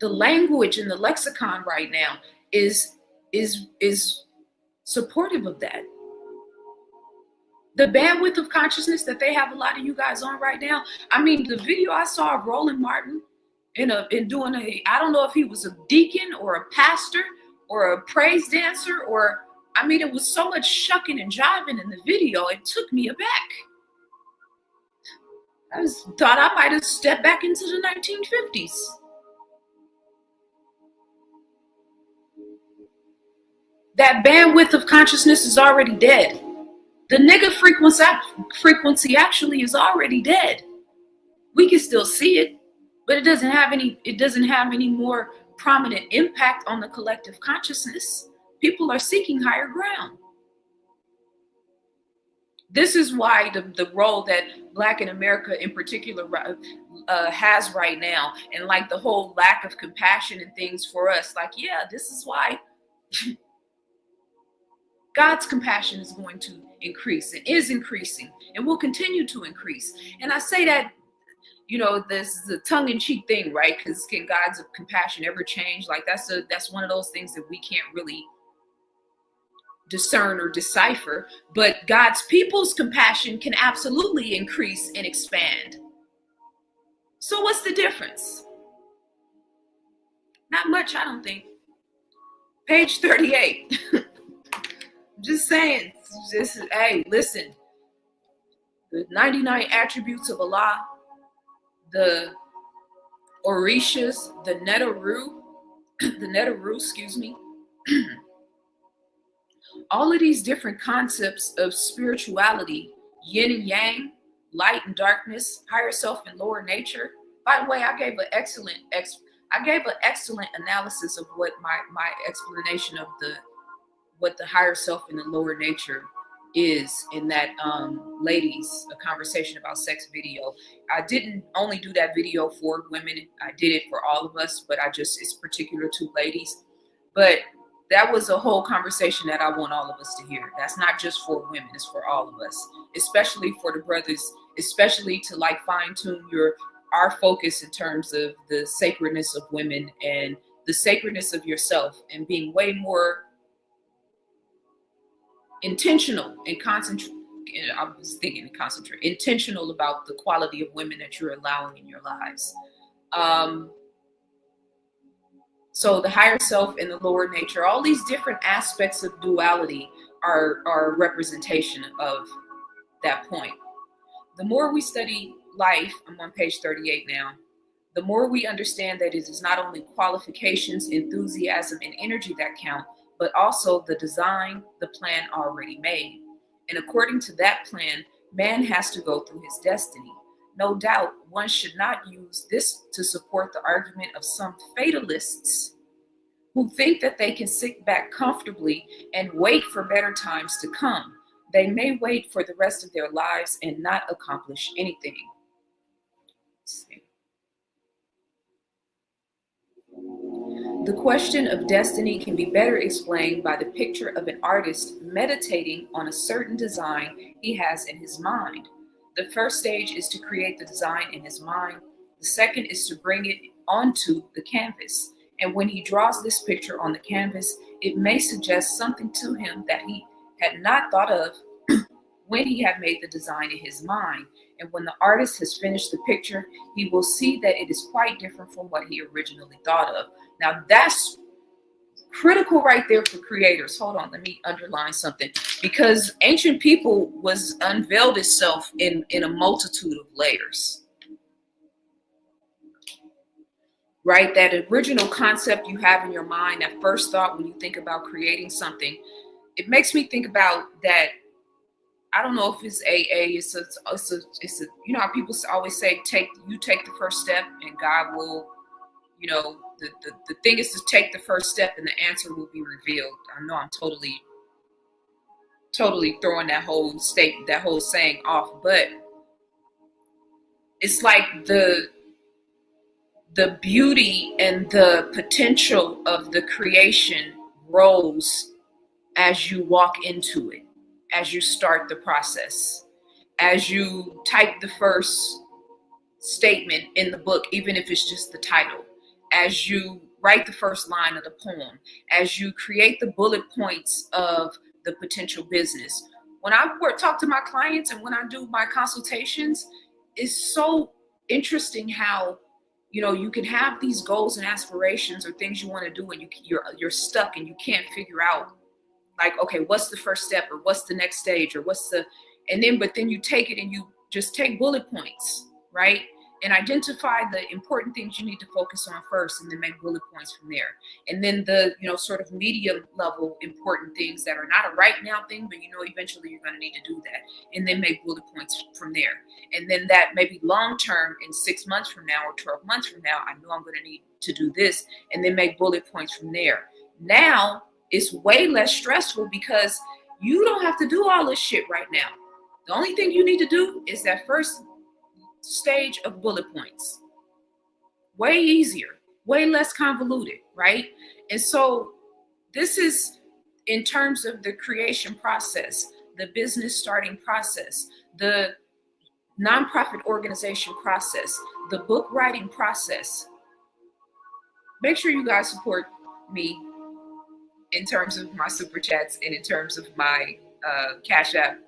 The language in the lexicon right now is supportive of that. The bandwidth of consciousness that they have a lot of you guys on right now. I mean, the video I saw of Roland Martin in doing I don't know if he was a deacon or a pastor or a praise dancer, or I mean, it was so much shucking and jiving in the video, it took me aback. I thought I might have stepped back into the 1950s. That bandwidth of consciousness is already dead. The nigga frequency actually is already dead. We can still see it, but it doesn't have any more prominent impact on the collective consciousness. People are seeking higher ground. This is why the role that Black in America in particular has right now, and like the whole lack of compassion and things for us, like, yeah, this is why God's compassion is going to increase and is increasing and will continue to increase. And I say that, you know, this is a tongue-in-cheek thing, right? Because can God's compassion ever change? Like that's one of those things that we can't really discern or decipher. But God's people's compassion can absolutely increase and expand. So what's the difference? Not much, I don't think. Page 38. Just saying, hey, listen, the 99 attributes of Allah, the Orishas, the Netaru, excuse me, all of these different concepts of spirituality, yin and yang, light and darkness, higher self and lower nature. By the way, I gave an excellent analysis of what my explanation of what the higher self and the lower nature is in that ladies, a conversation about sex video. I didn't only do that video for women, I did it for all of us, but it's particular to ladies. But that was a whole conversation that I want all of us to hear. That's not just for women, it's for all of us, especially for the brothers, especially to like fine tune our focus in terms of the sacredness of women and the sacredness of yourself, and being way more intentional and intentional about the quality of women that you're allowing in your lives. So the higher self and the lower nature, all these different aspects of duality are a representation of that point. The more we study life, I'm on page 38 now, the more we understand that it is not only qualifications, enthusiasm, and energy that count, but also the design, the plan already made. And according to that plan, man has to go through his destiny. No doubt, one should not use this to support the argument of some fatalists who think that they can sit back comfortably and wait for better times to come. They may wait for the rest of their lives and not accomplish anything. Let's see. The question of destiny can be better explained by the picture of an artist meditating on a certain design he has in his mind. The first stage is to create the design in his mind. The second is to bring it onto the canvas. And when he draws this picture on the canvas, it may suggest something to him that he had not thought of when he had made the design in his mind. And when the artist has finished the picture, he will see that it is quite different from what he originally thought of. Now that's critical right there for creators. Hold on, let me underline something. Because ancient people was unveiled itself in a multitude of layers. Right? That original concept you have in your mind, that first thought when you think about creating something, it makes me think about that. I don't know if it's AA. It's a you know how people always say, take the first step and God will, you know, the thing is to take the first step and the answer will be revealed. I know I'm totally throwing that whole saying off, but it's like the beauty and the potential of the creation grows as you walk into it, as you start the process, as you type the first statement in the book, even if it's just the title, as you write the first line of the poem, as you create the bullet points of the potential business. When I talk to my clients and when I do my consultations, it's so interesting how, you know, you can have these goals and aspirations or things you want to do, and you're stuck and you can't figure out, like, okay, what's the first step, or what's the next stage, or but then you take it and you just take bullet points, right? And identify the important things you need to focus on first, and then make bullet points from there. And then the, you know, sort of medium level important things that are not a right now thing, but you know, eventually you're going to need to do that. And then make bullet points from there. And then that maybe long term, in 6 months from now or 12 months from now, I know I'm going to need to do this, and then make bullet points from there. Now it's way less stressful because you don't have to do all this shit right now. The only thing you need to do is that first stage of bullet points. Way easier, way less convoluted, right? And so this is in terms of the creation process, the business starting process, the nonprofit organization process, the book writing process. Make sure you guys support me in terms of my super chats and in terms of my Cash App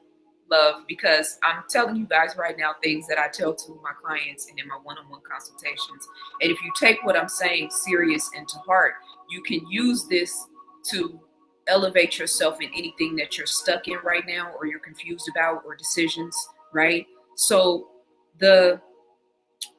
love, because I'm telling you guys right now things that I tell to my clients and in my one-on-one consultations. And if you take what I'm saying serious and to heart, you can use this to elevate yourself in anything that you're stuck in right now, or you're confused about, or decisions, right? So the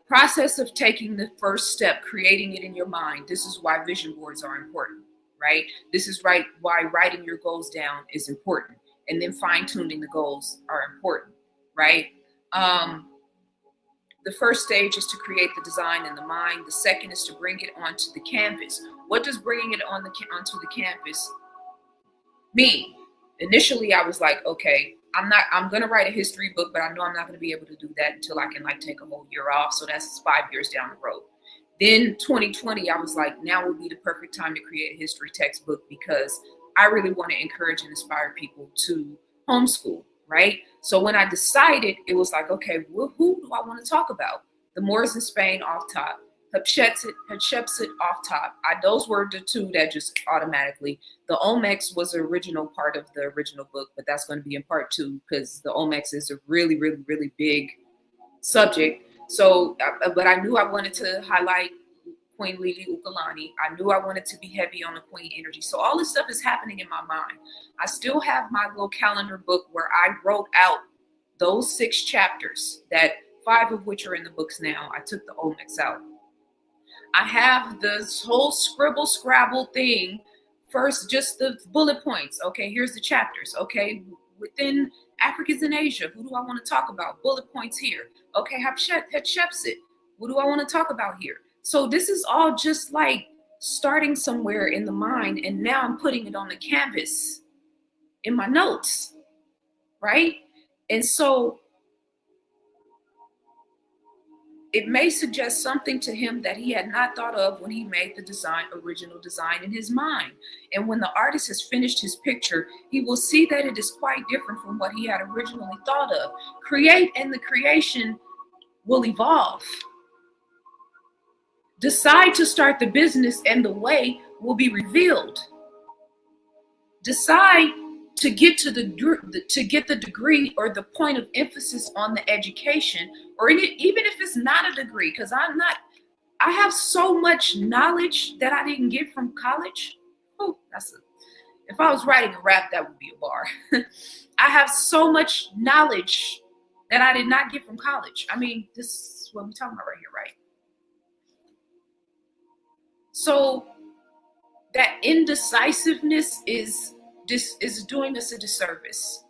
process of taking the first step, creating it in your mind, this is why vision boards are important, right? This is why writing your goals down is important. And then fine-tuning the goals are important, right? The first stage is to create the design in the mind. The second is to bring it onto the canvas. What does bringing it onto the canvas mean? Initially, I was like, okay, I'm going to write a history book, but I know I'm not going to be able to do that until I can like take a whole year off. So that's 5 years down the road. Then 2020, I was like, now would be the perfect time to create a history textbook because I really want to encourage and inspire people to homeschool, right? So when I decided, it was like, okay, well, who do I want to talk about? The Moors in Spain off top, Hatshepsut off top. Those were the two that just automatically. The Olmecs was the original part of the original book, but that's going to be in part 2 because the Olmecs is a really, really, really big subject. So, but I knew I wanted to highlight Queen Lili Ukulani. I knew I wanted to be heavy on the Queen energy. So all this stuff is happening in my mind. I still have my little calendar book where I wrote out those 6 chapters, that 5 of which are in the books now. I took the Olmecs out. I have this whole scribble scrabble thing. First, just the bullet points. Okay, here's the chapters. Okay, within Africans in Asia, who do I want to talk about? Bullet points here. Okay, Hatshepsut. What do I want to talk about here? So this is all just like starting somewhere in the mind, and now I'm putting it on the canvas in my notes, right? And so it may suggest something to him that he had not thought of when he made the original design in his mind. And when the artist has finished his picture, he will see that it is quite different from what he had originally thought of. Create, and the creation will evolve. Decide to start the business, and the way will be revealed. Decide to get the degree or the point of emphasis on the education, or even if it's not a degree, because I have so much knowledge that I didn't get from college. Oh, if I was writing a rap, that would be a bar. I have so much knowledge that I did not get from college. I mean, this is what we're talking about right here, right? So that indecisiveness is doing us a disservice.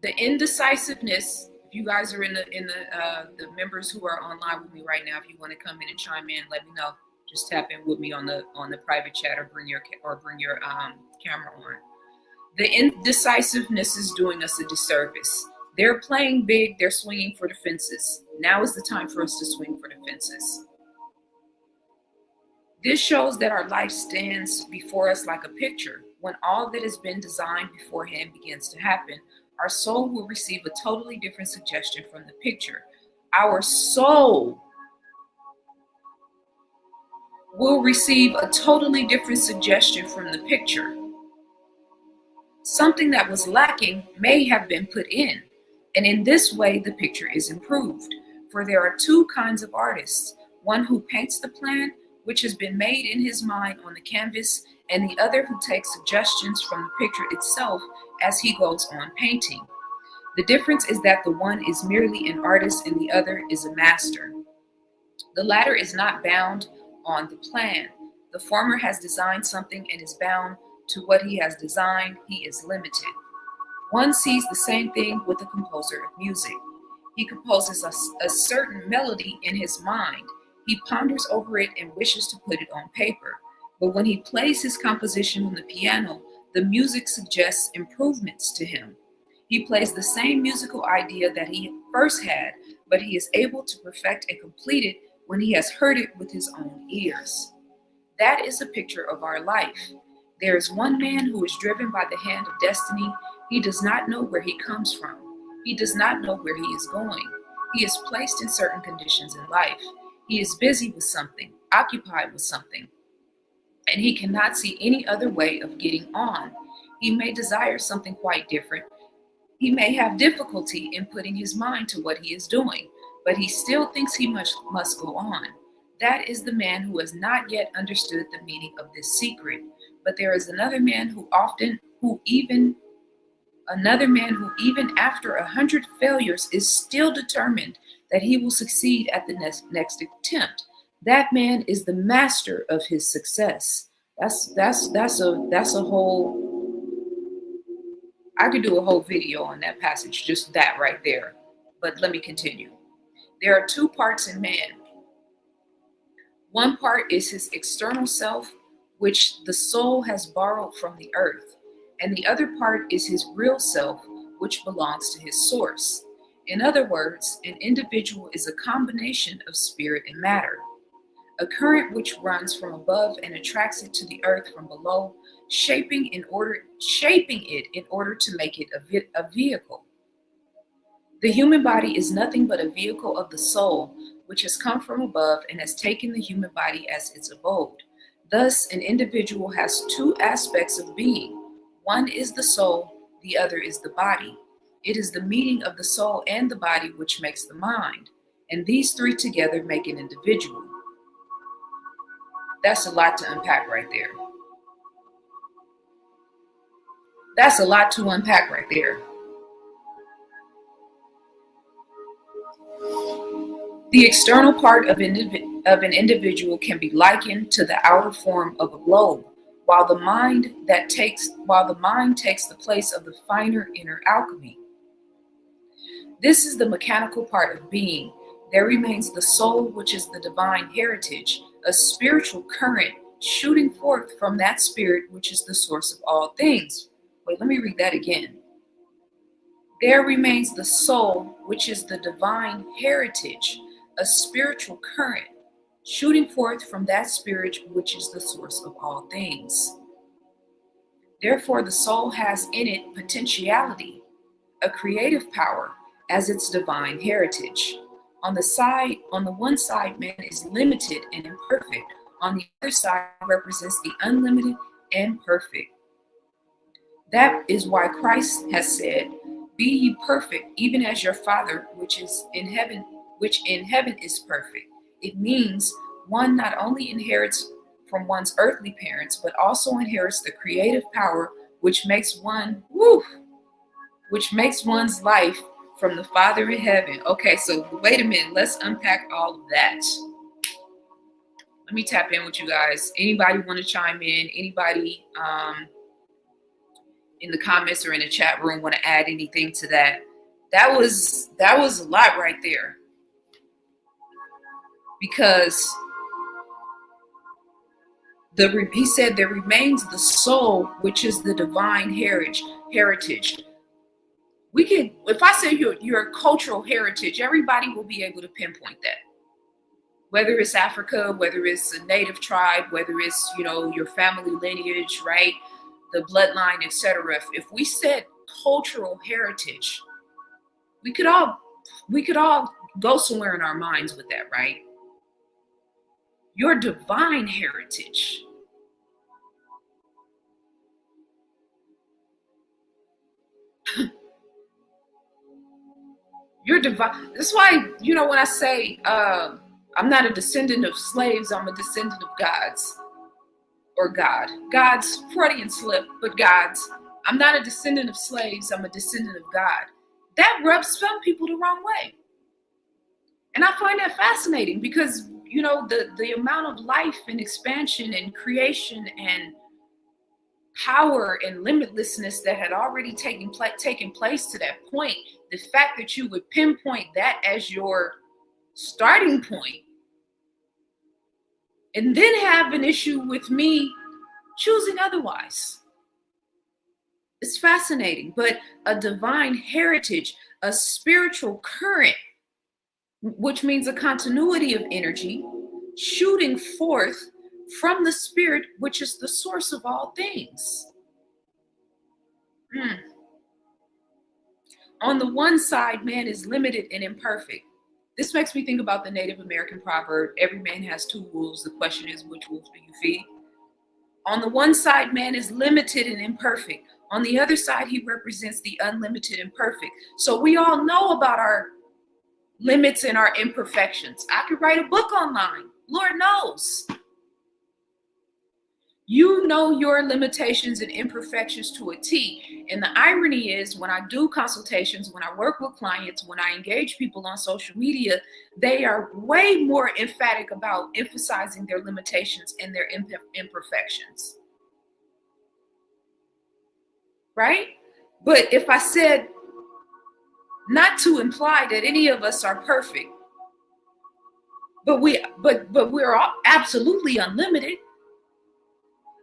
The indecisiveness, if you guys are in the members who are online with me right now, if you want to come in and chime in, let me know. Just tap in with me on the private chat, or bring your camera on. The indecisiveness is doing us a disservice. They're playing big. They're swinging for the fences. Now is the time for us to swing for the fences. This shows that our life stands before us like a picture. When all that has been designed beforehand begins to happen, our soul will receive a totally different suggestion from the picture. Our soul will receive a totally different suggestion from the picture. Something that was lacking may have been put in, and in this way, the picture is improved. For there are 2 kinds of artists: one who paints the plan which has been made in his mind on the canvas, and the other who takes suggestions from the picture itself as he goes on painting. The difference is that the one is merely an artist and the other is a master. The latter is not bound on the plan. The former has designed something and is bound to what he has designed. He is limited. One sees the same thing with the composer of music. He composes a certain melody in his mind. He ponders over it and wishes to put it on paper. But when he plays his composition on the piano, the music suggests improvements to him. He plays the same musical idea that he first had, but he is able to perfect and complete it when he has heard it with his own ears. That is a picture of our life. There is one man who is driven by the hand of destiny. He does not know where he comes from. He does not know where he is going. He is placed in certain conditions in life. He is busy with something, occupied with something, and he cannot see any other way of getting on. He may desire something quite different. He may have difficulty in putting his mind to what he is doing, but he still thinks he must go on. That is the man who has not yet understood the meaning of this secret. But there is another man who even after 100 failures is still determined that he will succeed at the next attempt. That man is the master of his success. That's a whole. I could do a whole video on that passage, just that right there. But let me continue. There are 2 parts in man. One part is his external self, which the soul has borrowed from the earth, and the other part is his real self, which belongs to his source. In other words, an individual is a combination of spirit and matter, a current which runs from above and attracts it to the earth from below, shaping it in order to make it a vehicle. The human body is nothing but a vehicle of the soul, which has come from above and has taken the human body as its abode. Thus, an individual has two aspects of being. One is the soul, the other is the body. It is the meeting of the soul and the body which makes the mind, and these three together make an individual. That's a lot to unpack right there. That's a lot to unpack right there. The external part of an individual can be likened to the outer form of a globe, while the mind takes the place of the finer inner alchemy. This is the mechanical part of being. There remains the soul, which is the divine heritage, a spiritual current shooting forth from that spirit, which is the source of all things. Wait, let me read that again. There remains the soul, which is the divine heritage, a spiritual current shooting forth from that spirit, which is the source of all things. Therefore, the soul has in it potentiality, a creative power as its divine heritage. On the one side, man is limited and imperfect. On the other side represents the unlimited and perfect. That is why Christ has said, "Be ye perfect, even as your Father which in heaven is perfect." It means one not only inherits from one's earthly parents, but also inherits the creative power which makes one's life from the Father in heaven. Okay, so wait a minute. Let's unpack all of that. Let me tap in with you guys. Anybody want to chime in? Anybody in the comments or in the chat room want to add anything to that? That was a lot right there. Because he said there remains the soul, which is the divine heritage. We can, if I say your cultural heritage, everybody will be able to pinpoint that. Whether it's Africa, whether it's a native tribe, whether it's, your family lineage, right? The bloodline, etc. If we said cultural heritage, we could all go somewhere in our minds with that, right? Your divine heritage. Your divine. That's why, when I say I'm not a descendant of slaves, I'm a descendant of gods. Or God. God's Freudian slip, but God's. I'm not a descendant of slaves, I'm a descendant of God. That rubs some people the wrong way. And I find that fascinating because, the amount of life and expansion and creation and power and limitlessness that had already taken place to that point, the fact that you would pinpoint that as your starting point and then have an issue with me choosing otherwise. It's fascinating, but a divine heritage, a spiritual current, which means a continuity of energy shooting forth from the spirit, which is the source of all things. On the one side, man is limited and imperfect. This makes me think about the Native American proverb, every man has two wolves. The question is, which wolves do you feed? On the one side, man is limited and imperfect. On the other side, he represents the unlimited and perfect. So we all know about our limits and our imperfections. I could write a book online. Lord knows. You know your limitations and imperfections to a T. And the irony is when I do consultations, when I work with clients, when I engage people on social media, they are way more emphatic about emphasizing their limitations and their imperfections. Right? But if I said, not to imply that any of us are perfect, but we're all absolutely unlimited.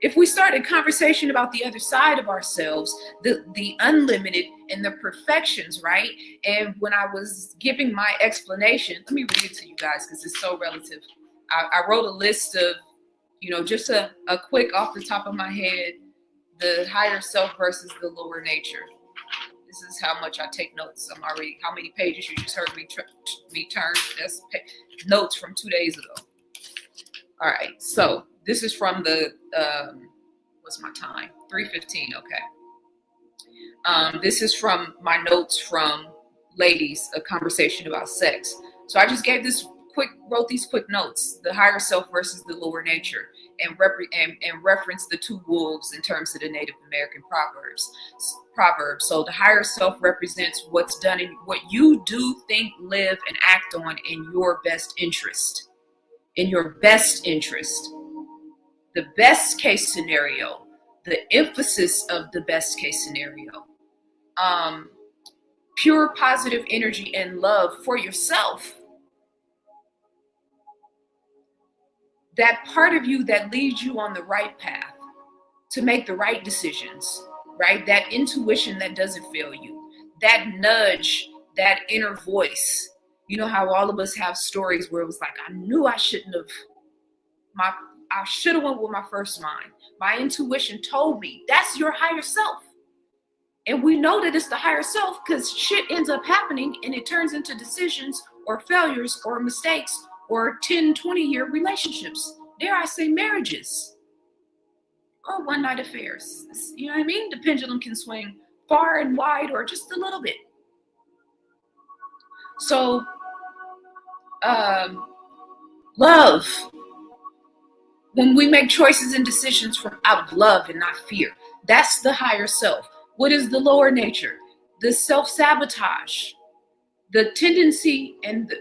If we started conversation about the other side of ourselves, the unlimited and the perfections, right? And when I was giving my explanation, let me read it to you guys because it's so relative. I wrote a list of, just a quick off the top of my head, the higher self versus the lower nature. This is how much I take notes. I'm already, how many pages you just heard me turn. That's notes from 2 days ago. All right, so this is from the, what's my time? 3:15, okay. This is from my notes from Ladies, a Conversation About Sex. So I just wrote these quick notes, the higher self versus the lower nature, and reference the two wolves in terms of the Native American proverbs. So the higher self represents what's done in what you do, think, live, and act on in your best interest. In your best interest, the best case scenario, the emphasis of the best case scenario, pure positive energy and love for yourself. That part of you that leads you on the right path to make the right decisions, right? That intuition that doesn't fail you, that nudge, that inner voice. You know how all of us have stories where it was like, I knew I shouldn't have. I should have went with my first mind. My intuition told me that's your higher self. And we know that it's the higher self because shit ends up happening and it turns into decisions or failures or mistakes or 10, 20-year relationships. Dare I say marriages or one-night affairs. You know what I mean? The pendulum can swing far and wide or just a little bit. So, love. When we make choices and decisions from out of love and not fear, that's the higher self. What is the lower nature? The self-sabotage, the tendency and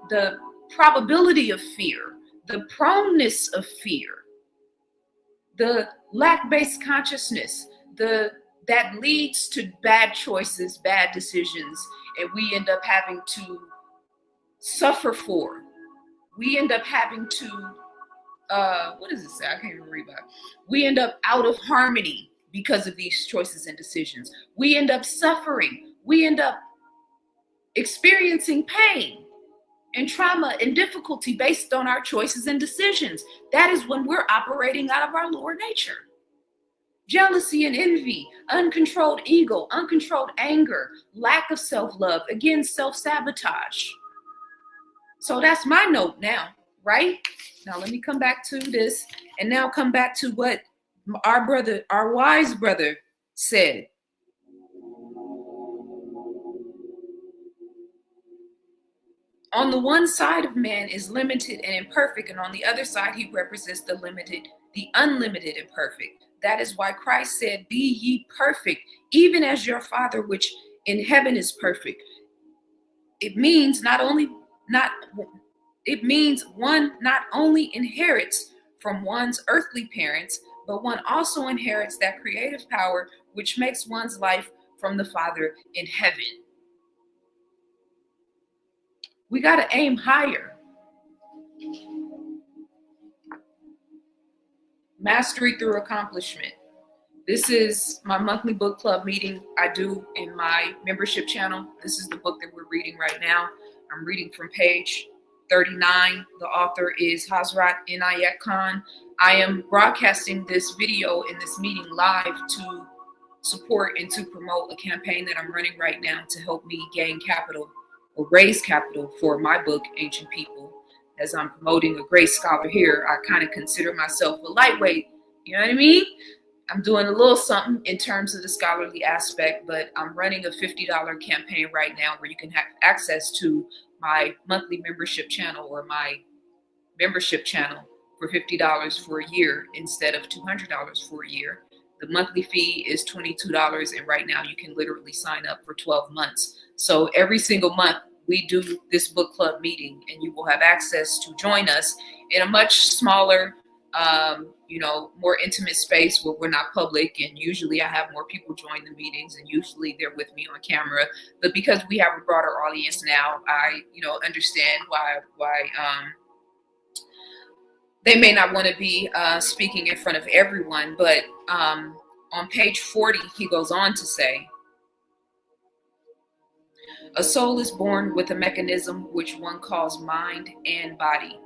the probability of fear, the proneness of fear, the lack-based consciousness, that leads to bad choices, bad decisions, and we end up having to suffer for. We end up having to what does it say? I can't even read back. We end up out of harmony because of these choices and decisions. We end up suffering. We end up experiencing pain and trauma and difficulty based on our choices and decisions. That is when we're operating out of our lower nature. Jealousy and envy, uncontrolled ego, uncontrolled anger, lack of self-love, again, self-sabotage. So that's my note now, right? Now let me come back to this and now come back to what our wise brother said. On the one side of man is limited and imperfect, and on the other side he represents the limited, the unlimited and perfect. That is why Christ said, be ye perfect, even as your Father which in heaven is perfect. It means one not only inherits from one's earthly parents, but one also inherits that creative power which makes one's life from the Father in heaven. We got to aim higher. Mastery through accomplishment. This is my monthly book club meeting I do in my membership channel. This is the book that we're reading right now. I'm reading from page 39. The author is Hazrat Inayat Khan. I am broadcasting this video in this meeting live to support and to promote a campaign that I'm running right now to help me gain capital or raise capital for my book, Ancient People. As I'm promoting a great scholar here, I kind of consider myself a lightweight. You know what I mean? I'm doing a little something in terms of the scholarly aspect, but I'm running a $50 campaign right now where you can have access to my monthly membership channel or my membership channel for $50 for a year instead of $200 for a year. The monthly fee is $22, and right now you can literally sign up for 12 months. So every single month we do this book club meeting, and you will have access to join us in a much smaller, more intimate space where we're not public. And usually I have more people join the meetings, and usually they're with me on camera. But because we have a broader audience now, I, understand why they may not want to be speaking in front of everyone, but on page 40, he goes on to say, a soul is born with a mechanism which one calls mind and body.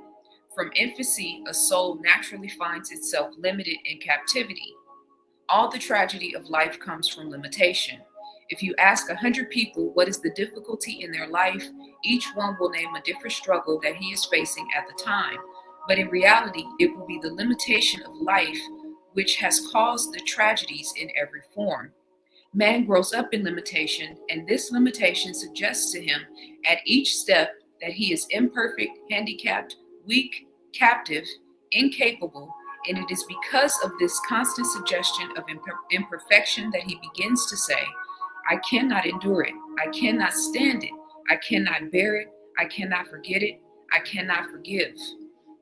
From infancy, a soul naturally finds itself limited in captivity. All the tragedy of life comes from limitation. If you ask 100 people what is the difficulty in their life, each one will name a different struggle that he is facing at the time. But in reality, it will be the limitation of life which has caused the tragedies in every form. Man grows up in limitation, and this limitation suggests to him at each step that he is imperfect, handicapped, weak, captive, incapable, and it is because of this constant suggestion of imperfection that he begins to say, I cannot endure it, I cannot stand it, I cannot bear it, I cannot forget it, I cannot forgive.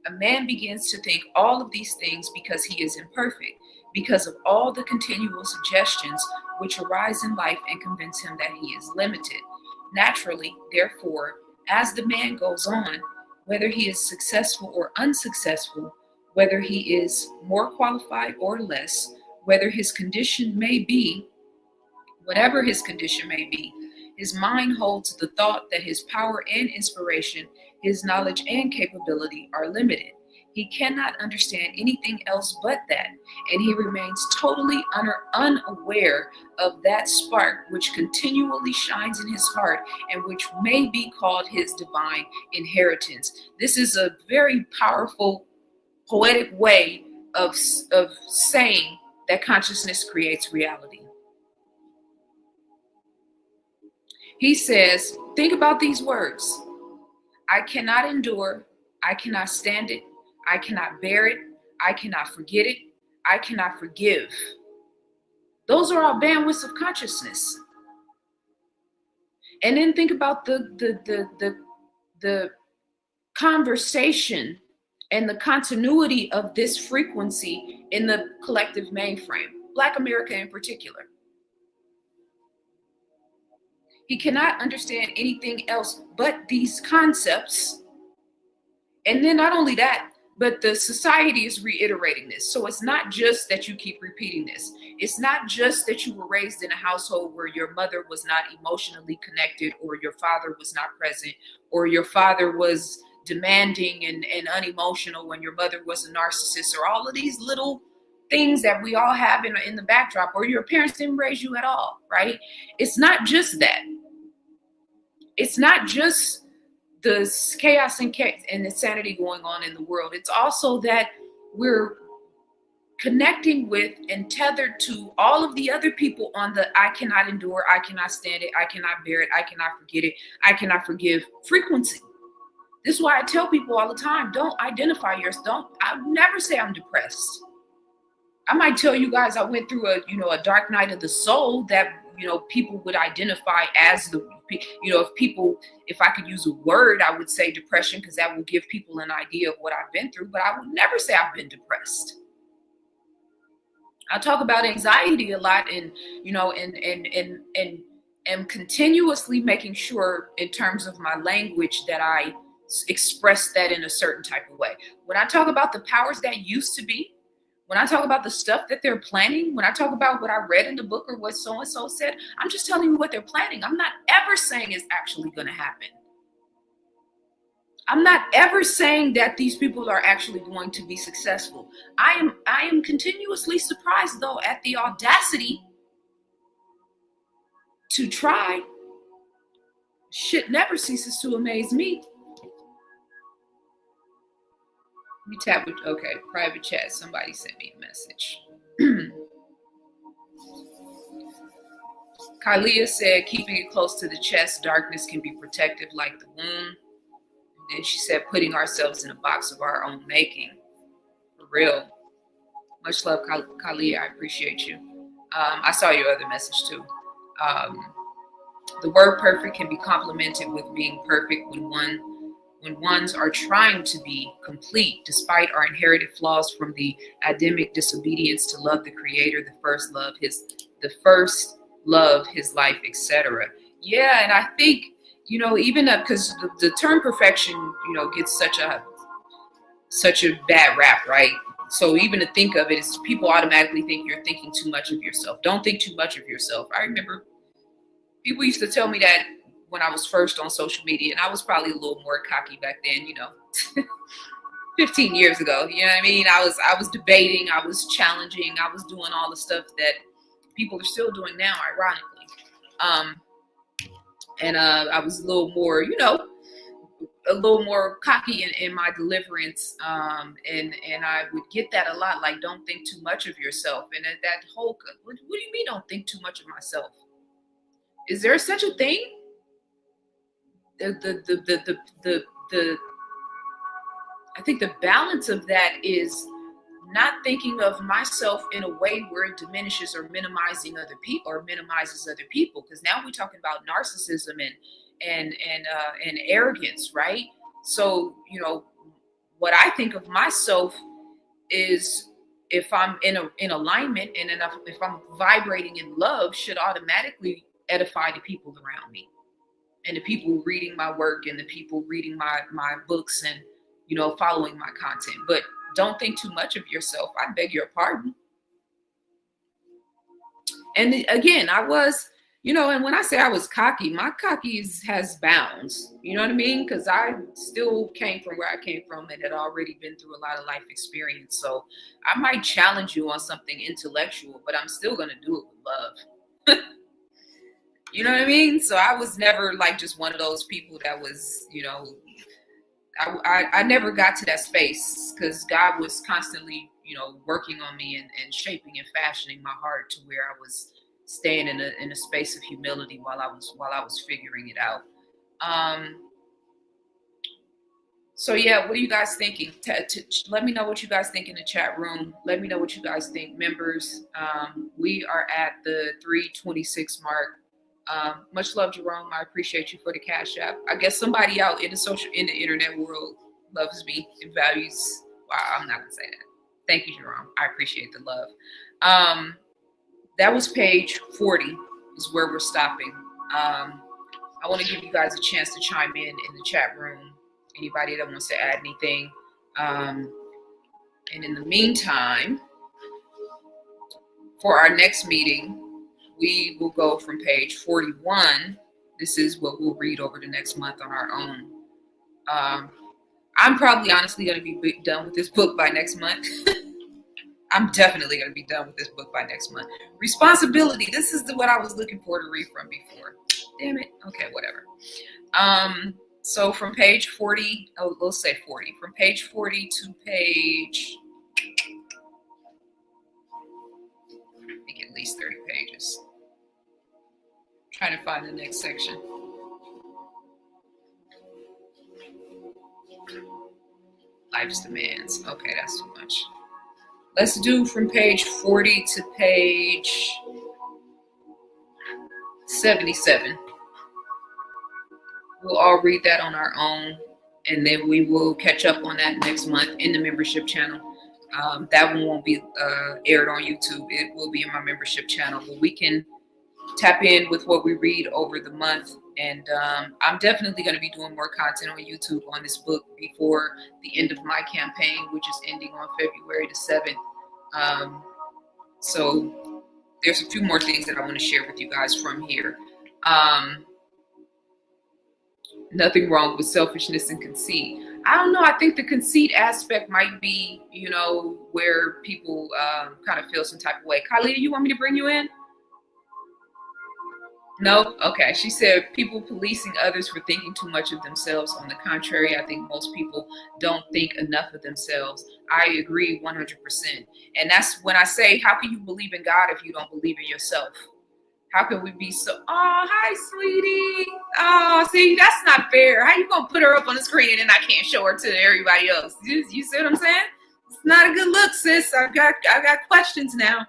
A man begins to think all of these things because he is imperfect, because of all the continual suggestions which arise in life and convince him that he is limited. Naturally, therefore, as the man goes on, whether he is successful or unsuccessful, whether he is more qualified or less, whether his condition may be, whatever his condition may be, his mind holds the thought that his power and inspiration, his knowledge and capability are limited. He cannot understand anything else but that, and he remains totally unaware of that spark which continually shines in his heart and which may be called his divine inheritance. This is a very powerful, poetic way of saying that consciousness creates reality. He says, think about these words. I cannot endure, I cannot stand it, I cannot bear it, I cannot forget it, I cannot forgive. Those are all bandwidths of consciousness. And then think about the conversation and the continuity of this frequency in the collective mainframe, Black America in particular. He cannot understand anything else but these concepts. And then not only that, but the society is reiterating this. So it's not just that you keep repeating this. It's not just that you were raised in a household where your mother was not emotionally connected, or your father was not present, or your father was demanding and unemotional when your mother was a narcissist, or all of these little things that we all have in the backdrop, or your parents didn't raise you at all, right? It's not just that. It's not just the chaos and insanity going on in the world. It's also that we're connecting with and tethered to all of the other people on the I cannot endure, I cannot stand it, I cannot bear it, I cannot forget it, I cannot forgive frequency. This is why I tell people all the time, don't identify yourself. I never say I'm depressed. I might tell you guys I went through a dark night of the soul that, people would identify as if I could use a word, I would say depression, because that will give people an idea of what I've been through, but I would never say I've been depressed. I talk about anxiety a lot, and continuously making sure in terms of my language that I express that in a certain type of way. When I talk about the powers that used to be, when I talk about the stuff that they're planning, when I talk about what I read in the book or what so-and-so said, I'm just telling you what they're planning. I'm not ever saying it's actually going to happen. I'm not ever saying that these people are actually going to be successful. I am continuously surprised, though, at the audacity to try. Shit never ceases to amaze me. Let me tap it. Okay, private chat. Somebody sent me a message. Kylia said, keeping it close to the chest, darkness can be protective like the womb. And then she said, putting ourselves in a box of our own making. For real. Much love, Kylia. I appreciate you. I saw your other message too. The word perfect can be complemented with being perfect when ones are trying to be complete despite our inherited flaws from the Adamic disobedience to love the Creator, the first love, his life, etc. Yeah, and I think, even because the term perfection, gets such a such a bad rap, right? So even to think of it is people automatically think you're thinking too much of yourself. Don't think too much of yourself. I remember people used to tell me that when I was first on social media, and I was probably a little more cocky back then, 15 years ago. You know what I mean? I was debating, I was challenging, I was doing all the stuff that people are still doing now, ironically. And I was a little more, a little more cocky in my deliverance. And I would get that a lot, like, don't think too much of yourself. And that whole, what do you mean don't think too much of myself? Is there such a thing? I think the balance of that is not thinking of myself in a way where it diminishes or minimizing other people or minimizes other people. Because now we're talking about narcissism and arrogance, right? So, what I think of myself is if I'm in alignment and if I'm vibrating in love, should automatically edify the people around me and the people reading my work and the people reading my books and, following my content. But don't think too much of yourself. I beg your pardon. And again, I was, and when I say I was cocky, my cocky has bounds. You know what I mean? Because I still came from where I came from and had already been through a lot of life experience. So I might challenge you on something intellectual, but I'm still going to do it with love. You know what I mean? So I was never like just one of those people that was, I never got to that space because God was constantly, working on me and shaping and fashioning my heart to where I was staying in a space of humility while I was figuring it out. So yeah, what are you guys thinking? Let me know what you guys think in the chat room. Let me know what you guys think, members. We are at the 326 mark. Much love, Jerome. I appreciate you for the Cash App. I guess somebody out in the internet world loves me and values. Wow, I'm not gonna say that. Thank you, Jerome. I appreciate the love. That was page 40 is where we're stopping. I want to give you guys a chance to chime in the chat room. Anybody that wants to add anything. And in the meantime, for our next meeting, we will go from page 41. This is what we'll read over the next month on our own. I'm probably honestly going to be done with this book by next month. I'm definitely going to be done with this book by next month. Responsibility. This is what I was looking for to read from before. Damn it. Okay, whatever. So from page 40, let's say 40. From page 40 to page, I think at least 30 pages. Trying to find the next section. Life's demands. Okay, that's too much. Let's do from page 40 to page 77. We'll all read that on our own, and then we will catch up on that next month in the membership channel. That one won't be aired on YouTube. It will be in my membership channel, but we can tap in with what we read over the month. And I'm definitely going to be doing more content on YouTube on this book before the end of my campaign, which is ending on February the 7th. So there's a few more things that I want to share with you guys from here. Nothing wrong with selfishness and conceit. I don't know. I think the conceit aspect might be, where people kind of feel some type of way. Kylie, you want me to bring you in? No? Okay. She said people policing others for thinking too much of themselves. On the contrary, I think most people don't think enough of themselves. I agree 100%. And that's when I say, how can you believe in God if you don't believe in yourself? How can we be so, oh, hi, sweetie. Oh, see, that's not fair. How you going to put her up on the screen and I can't show her to everybody else? You see what I'm saying? It's not a good look, sis. I got questions now.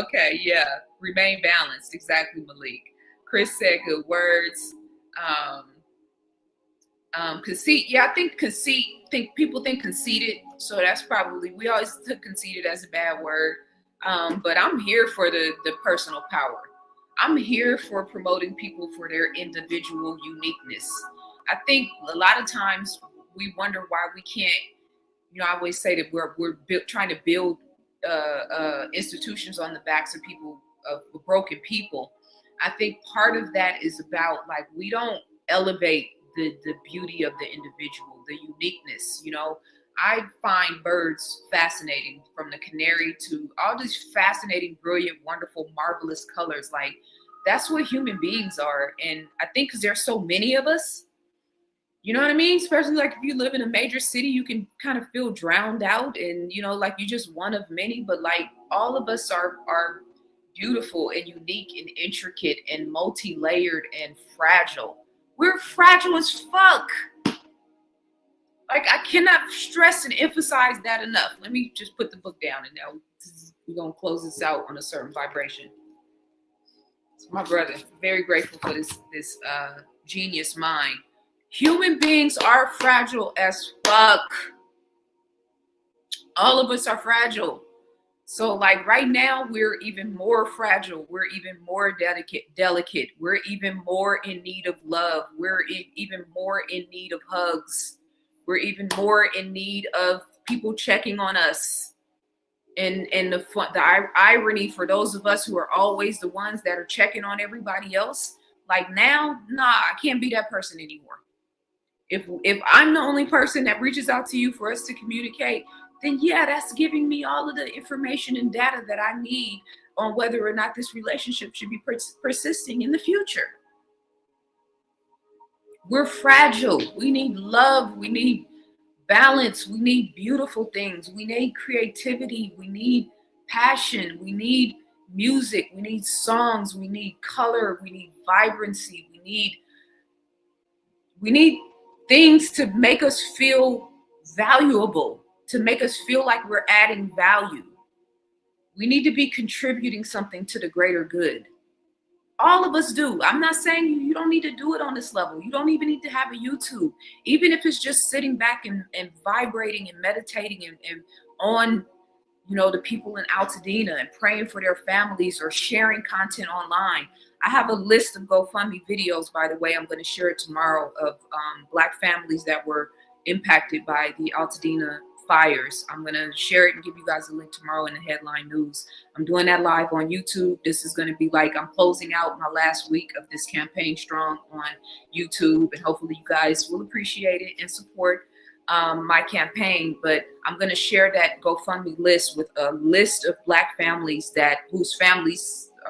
Okay, yeah. Remain balanced. Exactly, Malik. Chris said good words. Conceit. Yeah, I think conceit. People think conceited. So that's probably, we always took conceited as a bad word. But I'm here for the personal power. I'm here for promoting people for their individual uniqueness. I think a lot of times we wonder why we can't, I always say that we're trying to build institutions on the backs of people, of broken people. I think part of that is about, like, we don't elevate the beauty of the individual, the uniqueness. I find birds fascinating, from the canary to all these fascinating, brilliant, wonderful, marvelous colors. Like, that's what human beings are. And I think because there's so many of us, you know what I mean? Especially like if you live in a major city, you can kind of feel drowned out, and like you're just one of many. But like, all of us are beautiful and unique and intricate and multi-layered and fragile. We're fragile as fuck. Like, I cannot stress and emphasize that enough. Let me just put the book down, and now we're gonna close this out on a certain vibration. So my brother, very grateful for this genius mind. Human beings are fragile as fuck. All of us are fragile. So like right now, we're even more fragile. We're even more delicate. We're even more in need of love. We're even more in need of hugs. We're even more in need of people checking on us. And the irony for those of us who are always the ones that are checking on everybody else, like now, nah, I can't be that person anymore. If I'm the only person that reaches out to you for us to communicate, then yeah, that's giving me all of the information and data that I need on whether or not this relationship should be persisting in the future. We're fragile. We need love. We need balance. We need beautiful things. We need creativity. We need passion. We need music. We need songs. We need color. We need vibrancy. We need things to make us feel valuable, to make us feel like we're adding value. We need to be contributing something to the greater good. All of us do. I'm not saying you don't need to do it on this level. You don't even need to have a YouTube. Even if it's just sitting back and vibrating and meditating and on, the people in Altadena and praying for their families or sharing content online. I have a list of GoFundMe videos, by the way. I'm going to share it tomorrow, of Black families that were impacted by the Altadena fires. I'm going to share it and give you guys a link tomorrow in the headline news. I'm doing that live on YouTube. This is going to be like, I'm closing out my last week of this campaign strong on YouTube, and hopefully you guys will appreciate it and support my campaign. But I'm going to share that GoFundMe list with a list of Black families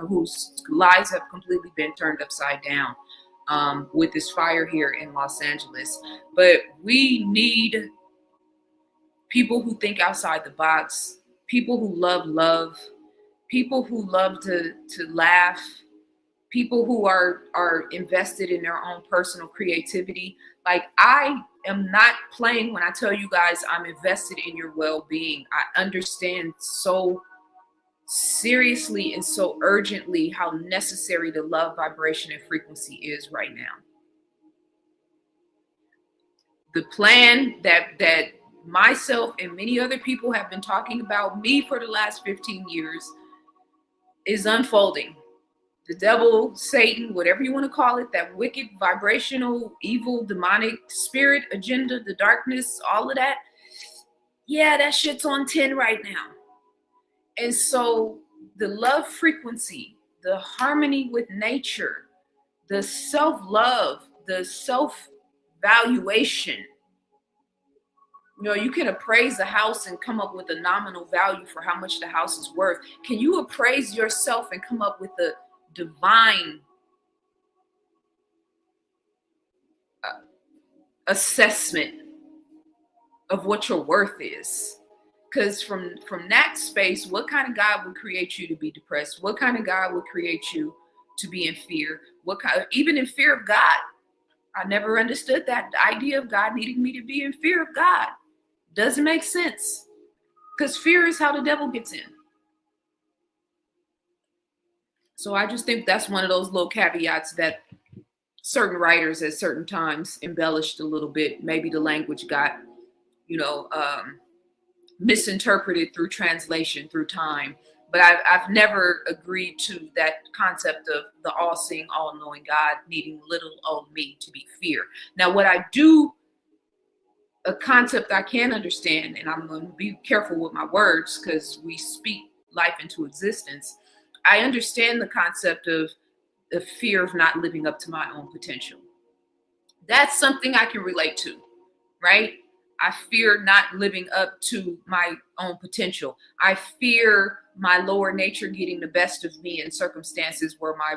whose lives have completely been turned upside down with this fire here in Los Angeles. But we need people who think outside the box, people who love, people who love to laugh, people who are invested in their own personal creativity. Like, I am not playing when I tell you guys I'm invested in your well-being. I understand so seriously and so urgently how necessary the love, vibration, and frequency is right now. The plan that myself and many other people have been talking about me for the last 15 years is unfolding. The devil, Satan, whatever you want to call it, that wicked, vibrational, evil, demonic spirit agenda, the darkness, all of that, yeah, that shit's on 10 right now. And so the love frequency, the harmony with nature, the self-love, the self-valuation. You can appraise a house and come up with a nominal value for how much the house is worth. Can you appraise yourself and come up with a divine assessment of what your worth is? Because from that space, what kind of God would create you to be depressed? What kind of God would create you to be in fear? Even in fear of God? I never understood that. The idea of God needing me to be in fear of God doesn't make sense, because fear is how the devil gets in. So I just think that's one of those little caveats that certain writers at certain times embellished a little bit. Maybe the language got, misinterpreted through translation, through time. But I've never agreed to that concept of the all-seeing, all-knowing God needing little old me to be fear. Now, what I do a concept I can understand, and I'm going to be careful with my words because we speak life into existence. I understand the concept of the fear of not living up to my own potential. That's something I can relate to, right? I fear not living up to my own potential. I fear my lower nature getting the best of me in circumstances where my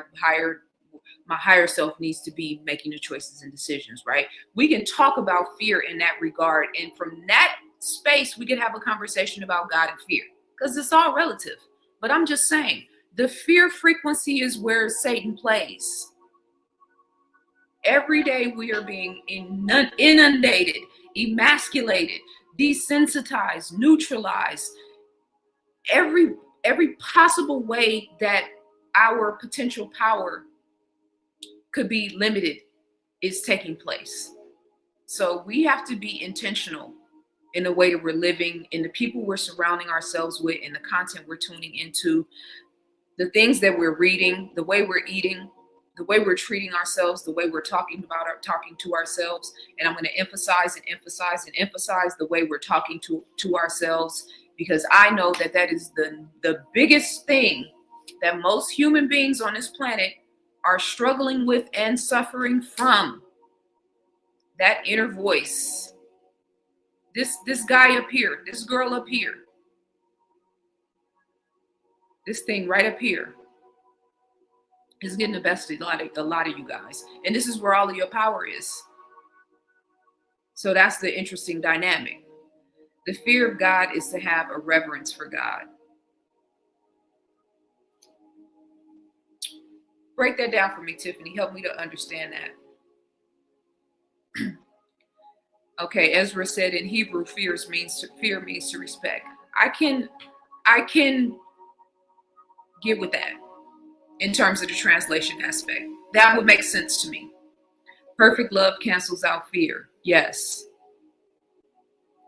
higher self needs to be making the choices and decisions, right? We can talk about fear in that regard. And from that space, we can have a conversation about God and fear because it's all relative. But I'm just saying, the fear frequency is where Satan plays. Every day we are being inundated, emasculated, desensitized, neutralized. Every possible way that our potential power could be limited is taking place. So we have to be intentional in the way that we're living, in the people we're surrounding ourselves with, in the content we're tuning into, the things that we're reading, the way we're eating, the way we're treating ourselves, the way we're talking to ourselves. And I'm going to emphasize the way we're talking to ourselves, because I know that is the biggest thing that most human beings on this planet are struggling with and suffering from. That inner voice. This guy up here, this girl up here, this thing right up here is getting the best of a lot of you guys. And this is where all of your power is. So that's the interesting dynamic. The fear of God is to have a reverence for God. Break that down for me, Tiffany. Help me to understand that. Okay, Ezra said in Hebrew, fear means to respect. I can get with that in terms of the translation aspect. That would make sense to me. Perfect love cancels out fear. Yes,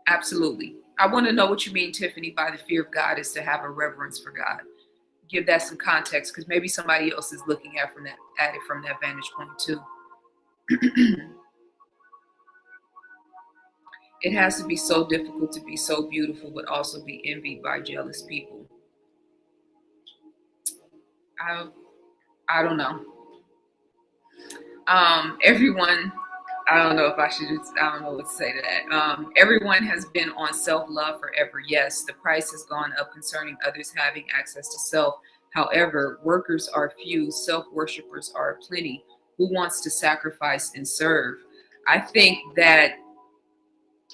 absolutely. I want to know what you mean, Tiffany, by the fear of God is to have a reverence for God. Give that some context, because maybe somebody else is looking at it from that vantage point too. It has to be so difficult to be so beautiful, but also be envied by jealous people. I don't know. Everyone, I don't know what to say to that. Everyone has been on self-love forever. Yes, the price has gone up concerning others having access to self. However, workers are few, self-worshippers are plenty. Who wants to sacrifice and serve? I think that,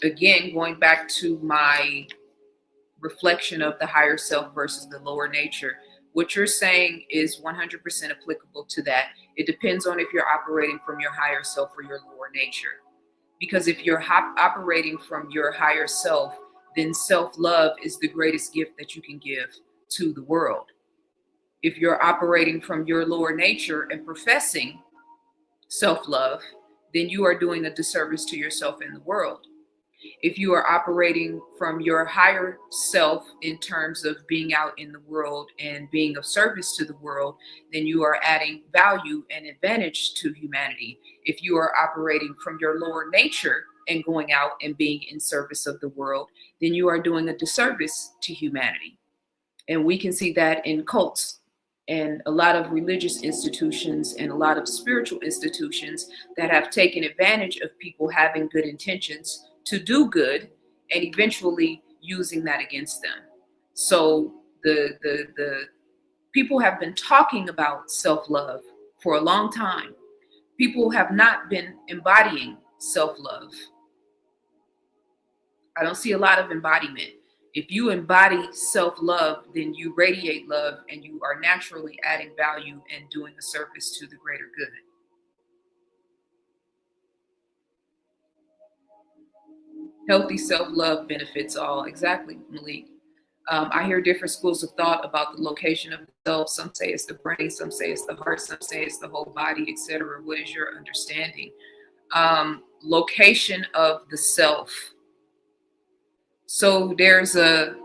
again, going back to my reflection of the higher self versus the lower nature, what you're saying is 100% applicable to that. It depends on if you're operating from your higher self or your lower nature. Because if you're operating from your higher self, then self-love is the greatest gift that you can give to the world. If you're operating from your lower nature and professing self-love, then you are doing a disservice to yourself and the world. If you are operating from your higher self in terms of being out in the world and being of service to the world, then you are adding value and advantage to humanity. If you are operating from your lower nature and going out and being in service of the world, then you are doing a disservice to humanity. And we can see that in cults and a lot of religious institutions and a lot of spiritual institutions that have taken advantage of people having good intentions to do good and eventually using that against them. So the people have been talking about self-love for a long time. People have not been embodying self-love. I don't see a lot of embodiment. If you embody self-love, then you radiate love and you are naturally adding value and doing a service to the greater good. Healthy self-love benefits all. Exactly, Malik. I hear different schools of thought about the location of the self. Some say it's the brain, some say it's the heart, some say it's the whole body, etc. What is your understanding? Location of the self. So there's a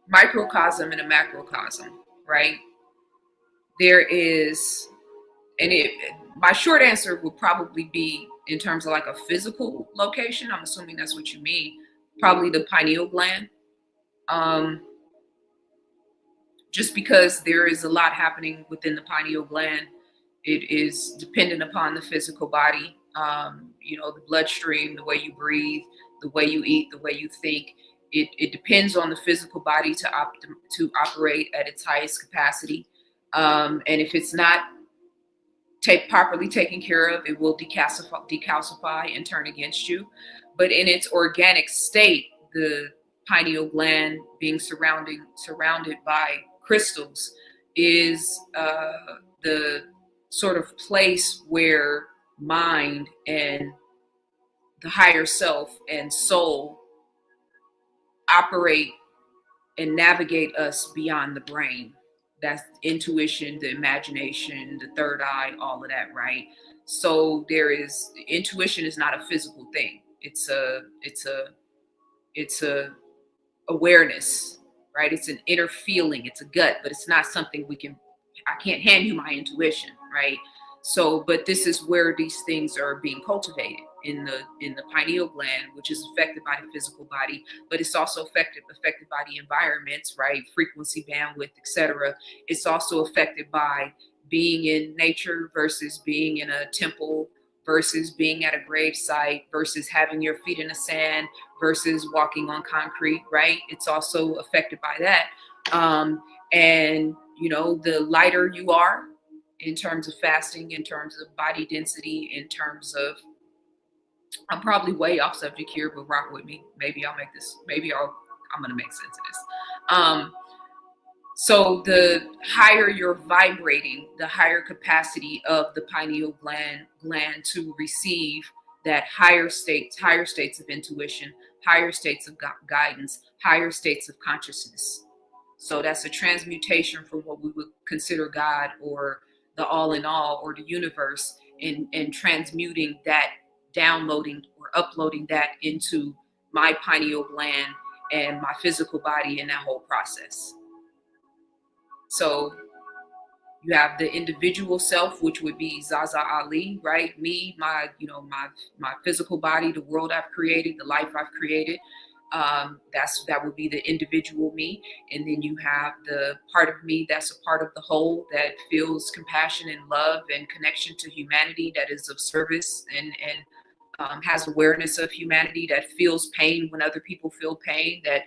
microcosm and a macrocosm, right? There is And my short answer would probably be in terms of like a physical location. I'm assuming that's what you mean. Probably the pineal gland. Just because there is a lot happening within the pineal gland, it is dependent upon the physical body. The bloodstream, the way you breathe, the way you eat, the way you think. It depends on the physical body to operate at its highest capacity. And if it's not properly taken care of, it will decalcify and turn against you. But in its organic state, the pineal gland being surrounded by crystals is the sort of place where mind and the higher self and soul operate and navigate us beyond the brain. That's intuition, the imagination, the third eye, all of that, right? So intuition is not a physical thing. It's a awareness, right? It's an inner feeling. It's a gut, but it's not something I can't hand you my intuition, right? So, but this is where these things are being cultivated in the pineal gland, which is affected by the physical body, but it's also affected by the environments, right? Frequency, bandwidth, etc. It's also affected by being in nature versus being in a temple versus being at a grave site versus having your feet in the sand versus walking on concrete, right? It's also affected by that. And the lighter you are in terms of fasting, in terms of body density, in terms of, I'm probably way off subject here, but rock with me. Maybe I'm going to make sense of this. So the higher you're vibrating, the higher capacity of the pineal gland to receive that higher states of intuition, higher states of guidance, higher states of consciousness. So that's a transmutation from what we would consider God or the all in all or the universe, and transmuting that, downloading or uploading that into my pineal gland and my physical body in that whole process. So you have the individual self, which would be Zaza Ali, right? Me, my physical body, the world I've created, the life I've created. That would be the individual me. And then you have the part of me that's a part of the whole, that feels compassion and love and connection to humanity, that is of service and has awareness of humanity, that feels pain when other people feel pain, that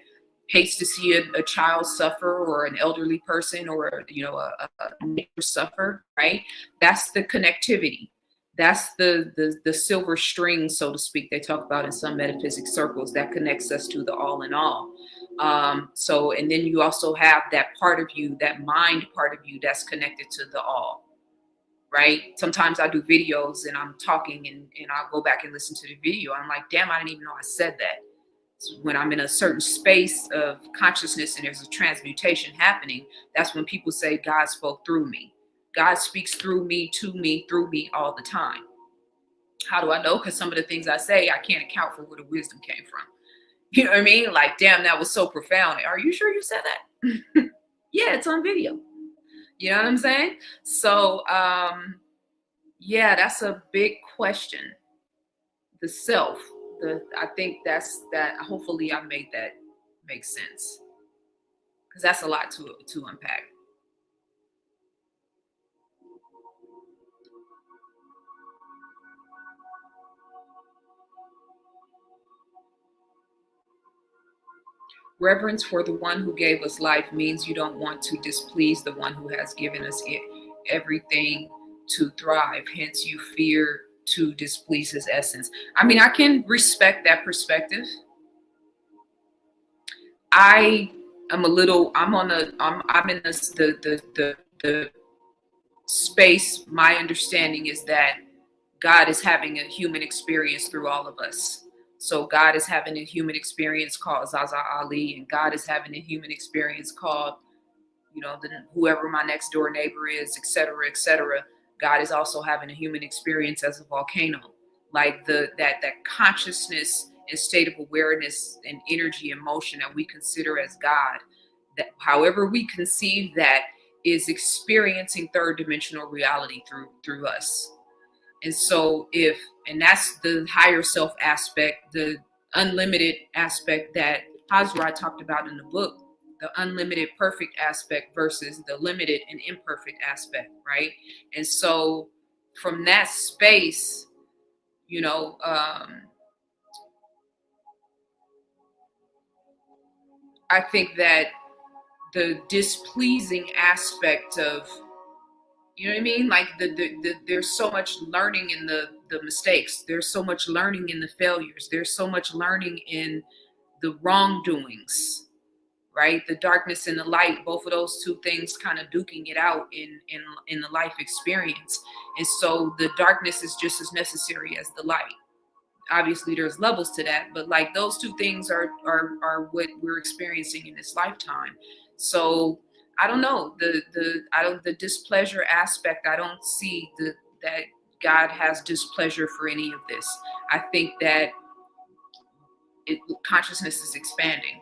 hates to see a child suffer or an elderly person or a neighbor suffer, right? That's the connectivity. That's the silver string, so to speak, they talk about in some metaphysics circles, that connects us to the all in all. So, and then you also have that part of you, that mind part of you, that's connected to the all, right? Sometimes I do videos and I'm talking and I'll go back and listen to the video. I'm like, damn, I didn't even know I said that. So when I'm in a certain space of consciousness and there's a transmutation happening, that's when people say God spoke through me. God speaks through me, to me, through me all the time. How do I know? Because some of the things I say, I can't account for where the wisdom came from. You know what I mean? Like, damn, that was so profound. Are you sure you said that? Yeah, it's on video. You know what I'm saying? So, yeah, that's a big question. The self. I think that hopefully I made that make sense, because that's a lot to unpack. Reverence for the one who gave us life means you don't want to displease the one who has given us everything to thrive. Hence, you fear to displease his essence. I mean, I can respect that perspective. I'm in the space. My understanding is that God is having a human experience through all of us. So God is having a human experience called Zaza Ali, and God is having a human experience called, whoever my next door neighbor is, et cetera, et cetera. God is also having a human experience as a volcano. Like that consciousness and state of awareness and energy and motion that we consider as God, that however we conceive that, is experiencing third dimensional reality through us. And so and that's the higher self aspect, the unlimited aspect that Hazrat talked about in the book, the unlimited perfect aspect versus the limited and imperfect aspect, right? And so from that space, I think that the displeasing aspect of, you know what I mean? Like there's so much learning in the mistakes. There's so much learning in the failures. There's so much learning in the wrongdoings, right? The darkness and the light, both of those two things kind of duking it out in the life experience. And so the darkness is just as necessary as the light. Obviously there's levels to that, but like those two things are what we're experiencing in this lifetime. So I don't know, the displeasure aspect, I don't see that God has displeasure for any of this. I think that consciousness is expanding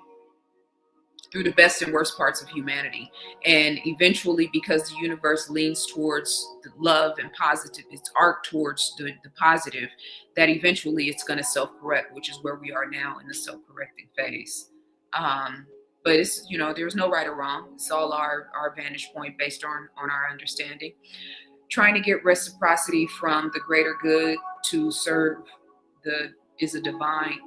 through the best and worst parts of humanity. And eventually, because the universe leans towards the love and positive, its arc towards the positive, that eventually it's going to self-correct, which is where we are now in the self-correcting phase. But it's, there's no right or wrong. It's all our vantage point based on our understanding. Trying to get reciprocity from the greater good to serve is divine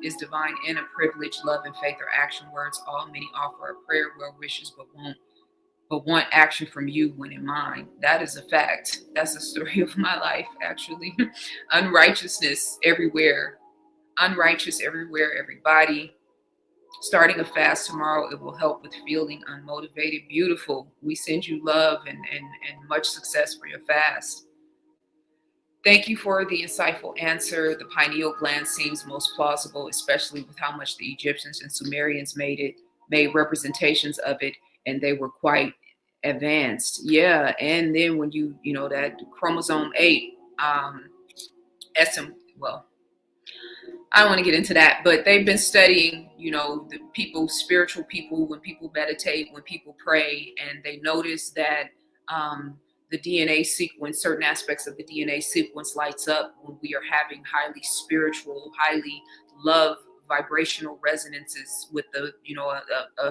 and a privilege. Love and faith are action words. All many offer a prayer, well wishes, but want action from you when in mind. That is a fact. That's the story of my life, actually. Unrighteousness everywhere. Unrighteous everywhere, everybody. Starting a fast tomorrow, it will help with feeling unmotivated. Beautiful. We send you love and much success for your fast. Thank you for the insightful answer. The pineal gland seems most plausible, especially with how much the Egyptians and Sumerians made representations of it, and they were quite advanced. Yeah, and then when that chromosome 8, well, I don't want to get into that, but they've been studying, the people, spiritual people, when people meditate, when people pray, and they notice that the DNA sequence, certain aspects of the DNA sequence lights up when we are having highly spiritual, highly love, vibrational resonances with a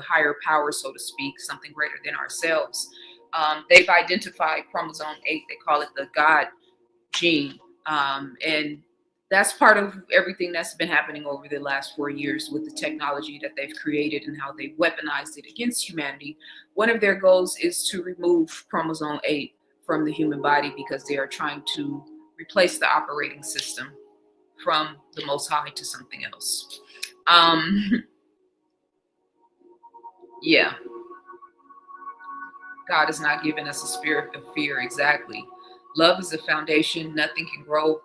higher power, so to speak, something greater than ourselves. They've identified chromosome 8, they call it the God gene. And that's part of everything that's been happening over the last 4 years with the technology that they've created and how they've weaponized it against humanity. One of their goals is to remove chromosome 8 from the human body because they are trying to replace the operating system from the Most High to something else. Yeah. God has not given us a spirit of fear. Exactly. Love is the foundation. Nothing can grow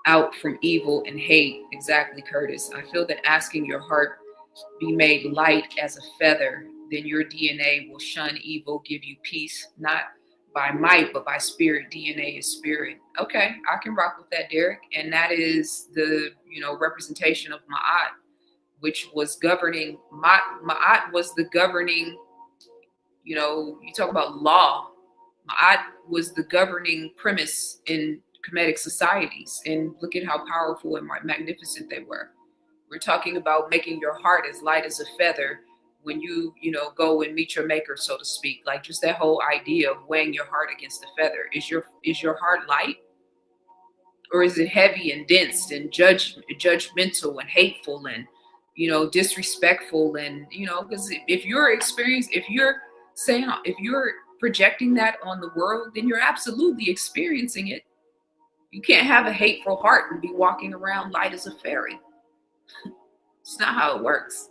out from evil and hate. Exactly, Curtis. I feel that asking your heart be made light as a feather, then your DNA will shun evil, give you peace, not by might, but by spirit. DNA is spirit. Okay, I can rock with that, Derek. And that is the, representation of Ma'at, which was governing, Ma'at was the governing, you talk about law. Ma'at was the governing premise in Kemetic societies, and look at how powerful and magnificent they were. We're talking about making your heart as light as a feather when you go and meet your maker, so to speak. Like just that whole idea of weighing your heart against the feather. Is your heart light, or is it heavy and dense and judgmental and hateful and disrespectful? And because if you're projecting that on the world, then you're absolutely experiencing it. You can't have a hateful heart and be walking around light as a fairy. It's not how it works.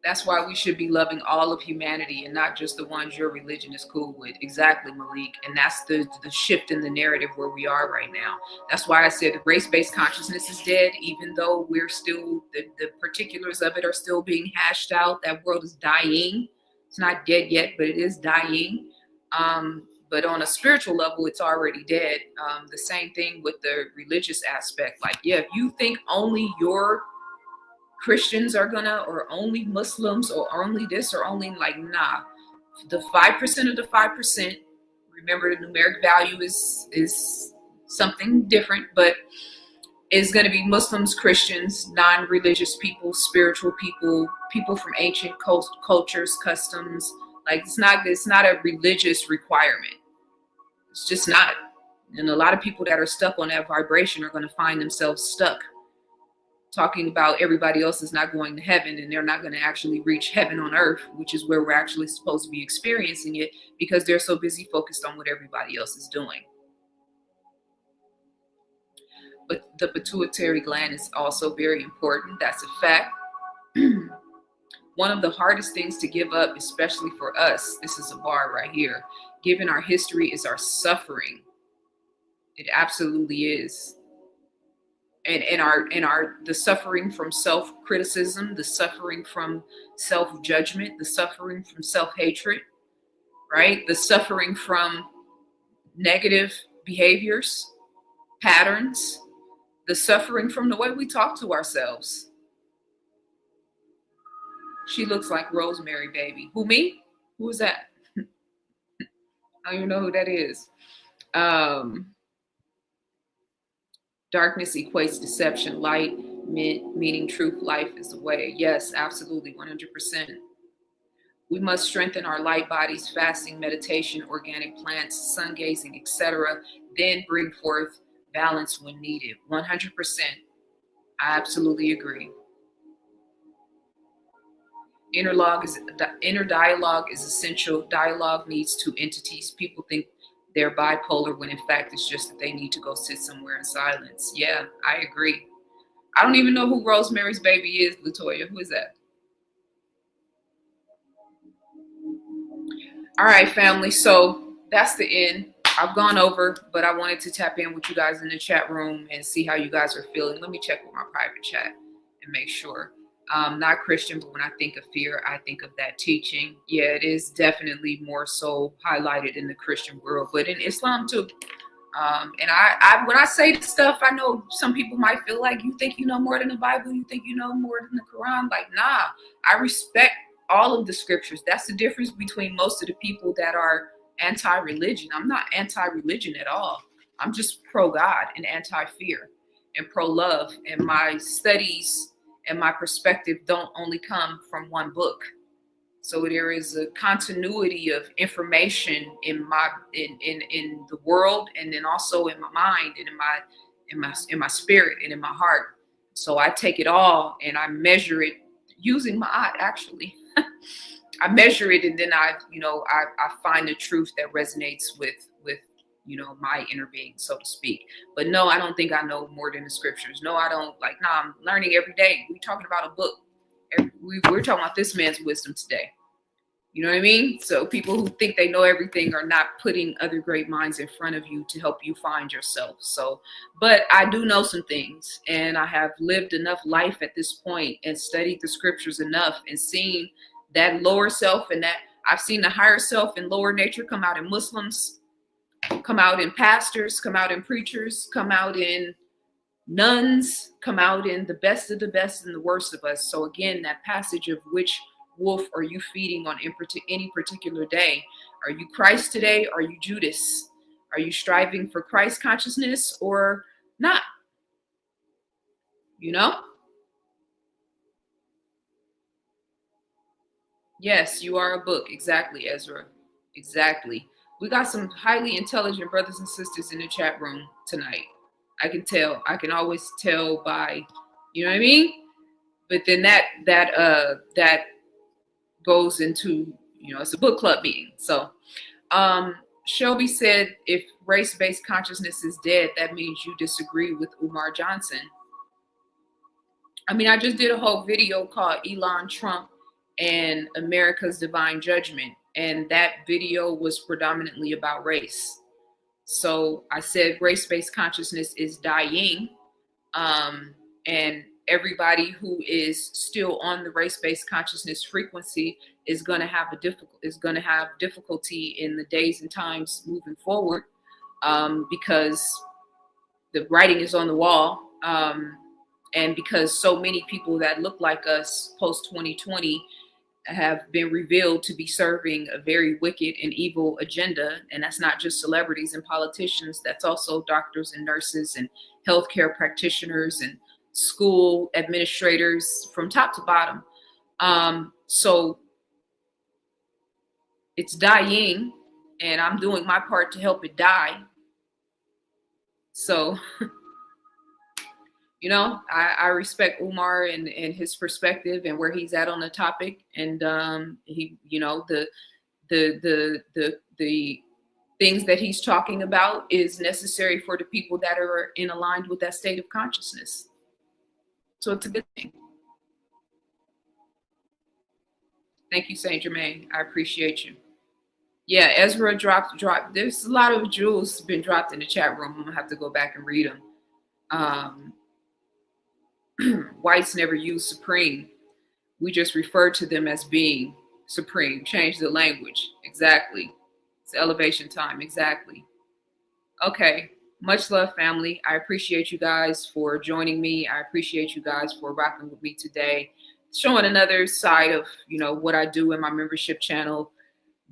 That's why we should be loving all of humanity and not just the ones your religion is cool with. Exactly, Malik. And that's the shift in the narrative where we are right now. That's why I said the race-based consciousness is dead, even though we're still, the particulars of it are still being hashed out. That world is dying. It's not dead yet, but it is dying. But on a spiritual level, it's already dead. The same thing with the religious aspect. Like, yeah, if you think only your Christians are gonna, or only Muslims, or only this, or only, like, nah. The 5% of the 5%, remember the numeric value is something different, but is going to be Muslims, Christians, non-religious people, spiritual people, people from ancient cultures, customs. Like, it's not a religious requirement. It's just not. And a lot of people that are stuck on that vibration are going to find themselves stuck talking about everybody else is not going to heaven, and they're not going to actually reach heaven on earth, which is where we're actually supposed to be experiencing it, because they're so busy focused on what everybody else is doing. But the pituitary gland is also very important. That's a fact. One of the hardest things to give up, especially for us, this is a bar right here, given our history, is our suffering. It absolutely is. And the suffering from self-criticism, the suffering from self-judgment, the suffering from self-hatred, right? The suffering from negative behaviors, patterns, the suffering from the way we talk to ourselves. She looks like Rosemary, baby. Who, me? Who is that? I don't even know who that is. Darkness equates deception. Light, meaning truth, life is the way. Yes, absolutely, 100%. We must strengthen our light bodies, fasting, meditation, organic plants, sun gazing, etc. Then bring forth balance when needed. 100%. I absolutely agree. Inner dialogue is essential. Dialogue needs two entities. People think they're bipolar when in fact it's just that they need to go sit somewhere in silence. Yeah, I agree. I don't even know who Rosemary's Baby is, Latoya. Who is that? All right, family. So that's the end. I've gone over, but I wanted to tap in with you guys in the chat room and see how you guys are feeling. Let me check with my private chat and make sure. Not Christian, but when I think of fear, I think of that teaching. Yeah, it is definitely more so highlighted in the Christian world, but in Islam too. And I when I say this stuff, I know some people might feel like, you think you know more than the Bible, you think you know more than the Quran. Like, nah, I respect all of the scriptures. That's the difference between most of the people that are anti-religion. I'm not anti-religion at all. I'm just pro-God and anti-fear and pro-love. And my studies and my perspective don't only come from one book. So there is a continuity of information in the world, and then also in my mind and in my spirit and in my heart. So I take it all and I measure it using my eye, actually. I measure it, and then I find the truth that resonates with my inner being, so to speak. But no, I don't think I know more than the scriptures. No, I don't. I'm learning every day. We're talking about a book. We're talking about this man's wisdom today. You know what I mean? So people who think they know everything are not putting other great minds in front of you to help you find yourself. So, but I do know some things, and I have lived enough life at this point and studied the scriptures enough and seen that lower self, and that I've seen the higher self and lower nature come out in Muslims, come out in pastors, come out in preachers, come out in nuns, come out in the best of the best and the worst of us. So again, that passage of which wolf are you feeding on any particular day? Are you Christ today? Are you Judas? Are you striving for Christ consciousness or not? Yes, you are a book. Exactly, Ezra. Exactly. We got some highly intelligent brothers and sisters in the chat room tonight. I can tell. I can always tell by, you know what I mean? But then that goes into, it's a book club meeting. So Shelby said, if race-based consciousness is dead, that means you disagree with Umar Johnson. I mean, I just did a whole video called Elon Trump and America's Divine Judgment, and that video was predominantly about race. So I said race-based consciousness is dying, and everybody who is still on the race-based consciousness frequency is going to have difficulty in the days and times moving forward, because the writing is on the wall. And because so many people that look like us post 2020 have been revealed to be serving a very wicked and evil agenda. And that's not just celebrities and politicians, that's also doctors and nurses and healthcare practitioners and school administrators from top to bottom. So it's dying, and I'm doing my part to help it die. So, you know, I respect Umar and his perspective and where he's at on the topic. And he, you know, the things that he's talking about is necessary for the people that are in aligned with that state of consciousness. So it's a good thing. Thank you, Saint Germain. I appreciate you. Yeah, Ezra dropped. There's a lot of jewels been dropped in the chat room. I'm gonna have to go back and read them. Whites never use supreme. We just refer to them as being supreme. Change the language. Exactly. It's elevation time. Exactly. Okay. Much love, family. I appreciate you guys for joining me. I appreciate you guys for rocking with me today, showing another side of, you know, what I do in my membership channel,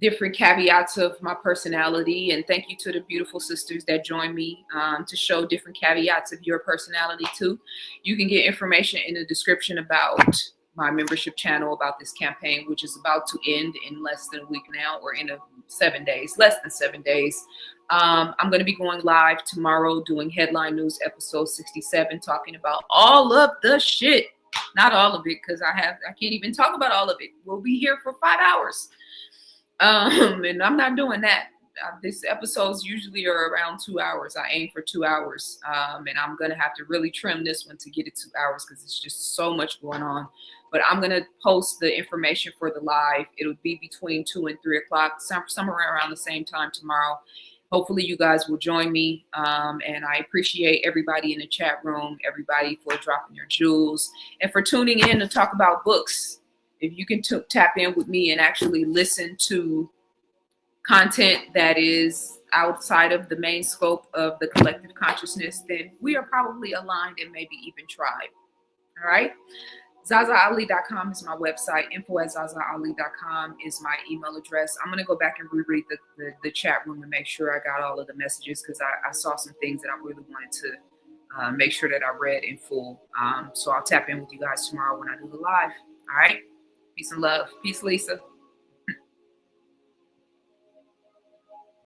different caveats of my personality. And thank you to the beautiful sisters that join me to show different caveats of your personality too. You can get information in the description about my membership channel, about this campaign, which is about to end in less than a week now, or in 7 days, less than 7 days. I'm going to be going live tomorrow doing Headline News episode 67, talking about all of the shit. Not all of it, because I can't even talk about all of it. We'll be here for 5 hours. And I'm not doing that. These episodes usually are around 2 hours. I aim for 2 hours. And I'm going to have to really trim this one to get it 2 hours because it's just so much going on. But I'm going to post the information for the live. It'll be between 2 and 3 o'clock, somewhere around the same time tomorrow. Hopefully you guys will join me. And I appreciate everybody in the chat room, everybody for dropping your jewels and for tuning in to talk about books. If you can tap in with me and actually listen to content that is outside of the main scope of the collective consciousness, then we are probably aligned and maybe even tribe. All right. ZazaAli.com is my website. info@ZazaAli.com is my email address. I'm going to go back and reread the chat room and make sure I got all of the messages, because I saw some things that I really wanted to make sure that I read in full. So I'll tap in with you guys tomorrow when I do the live. All right. Peace and love. Peace, Lisa.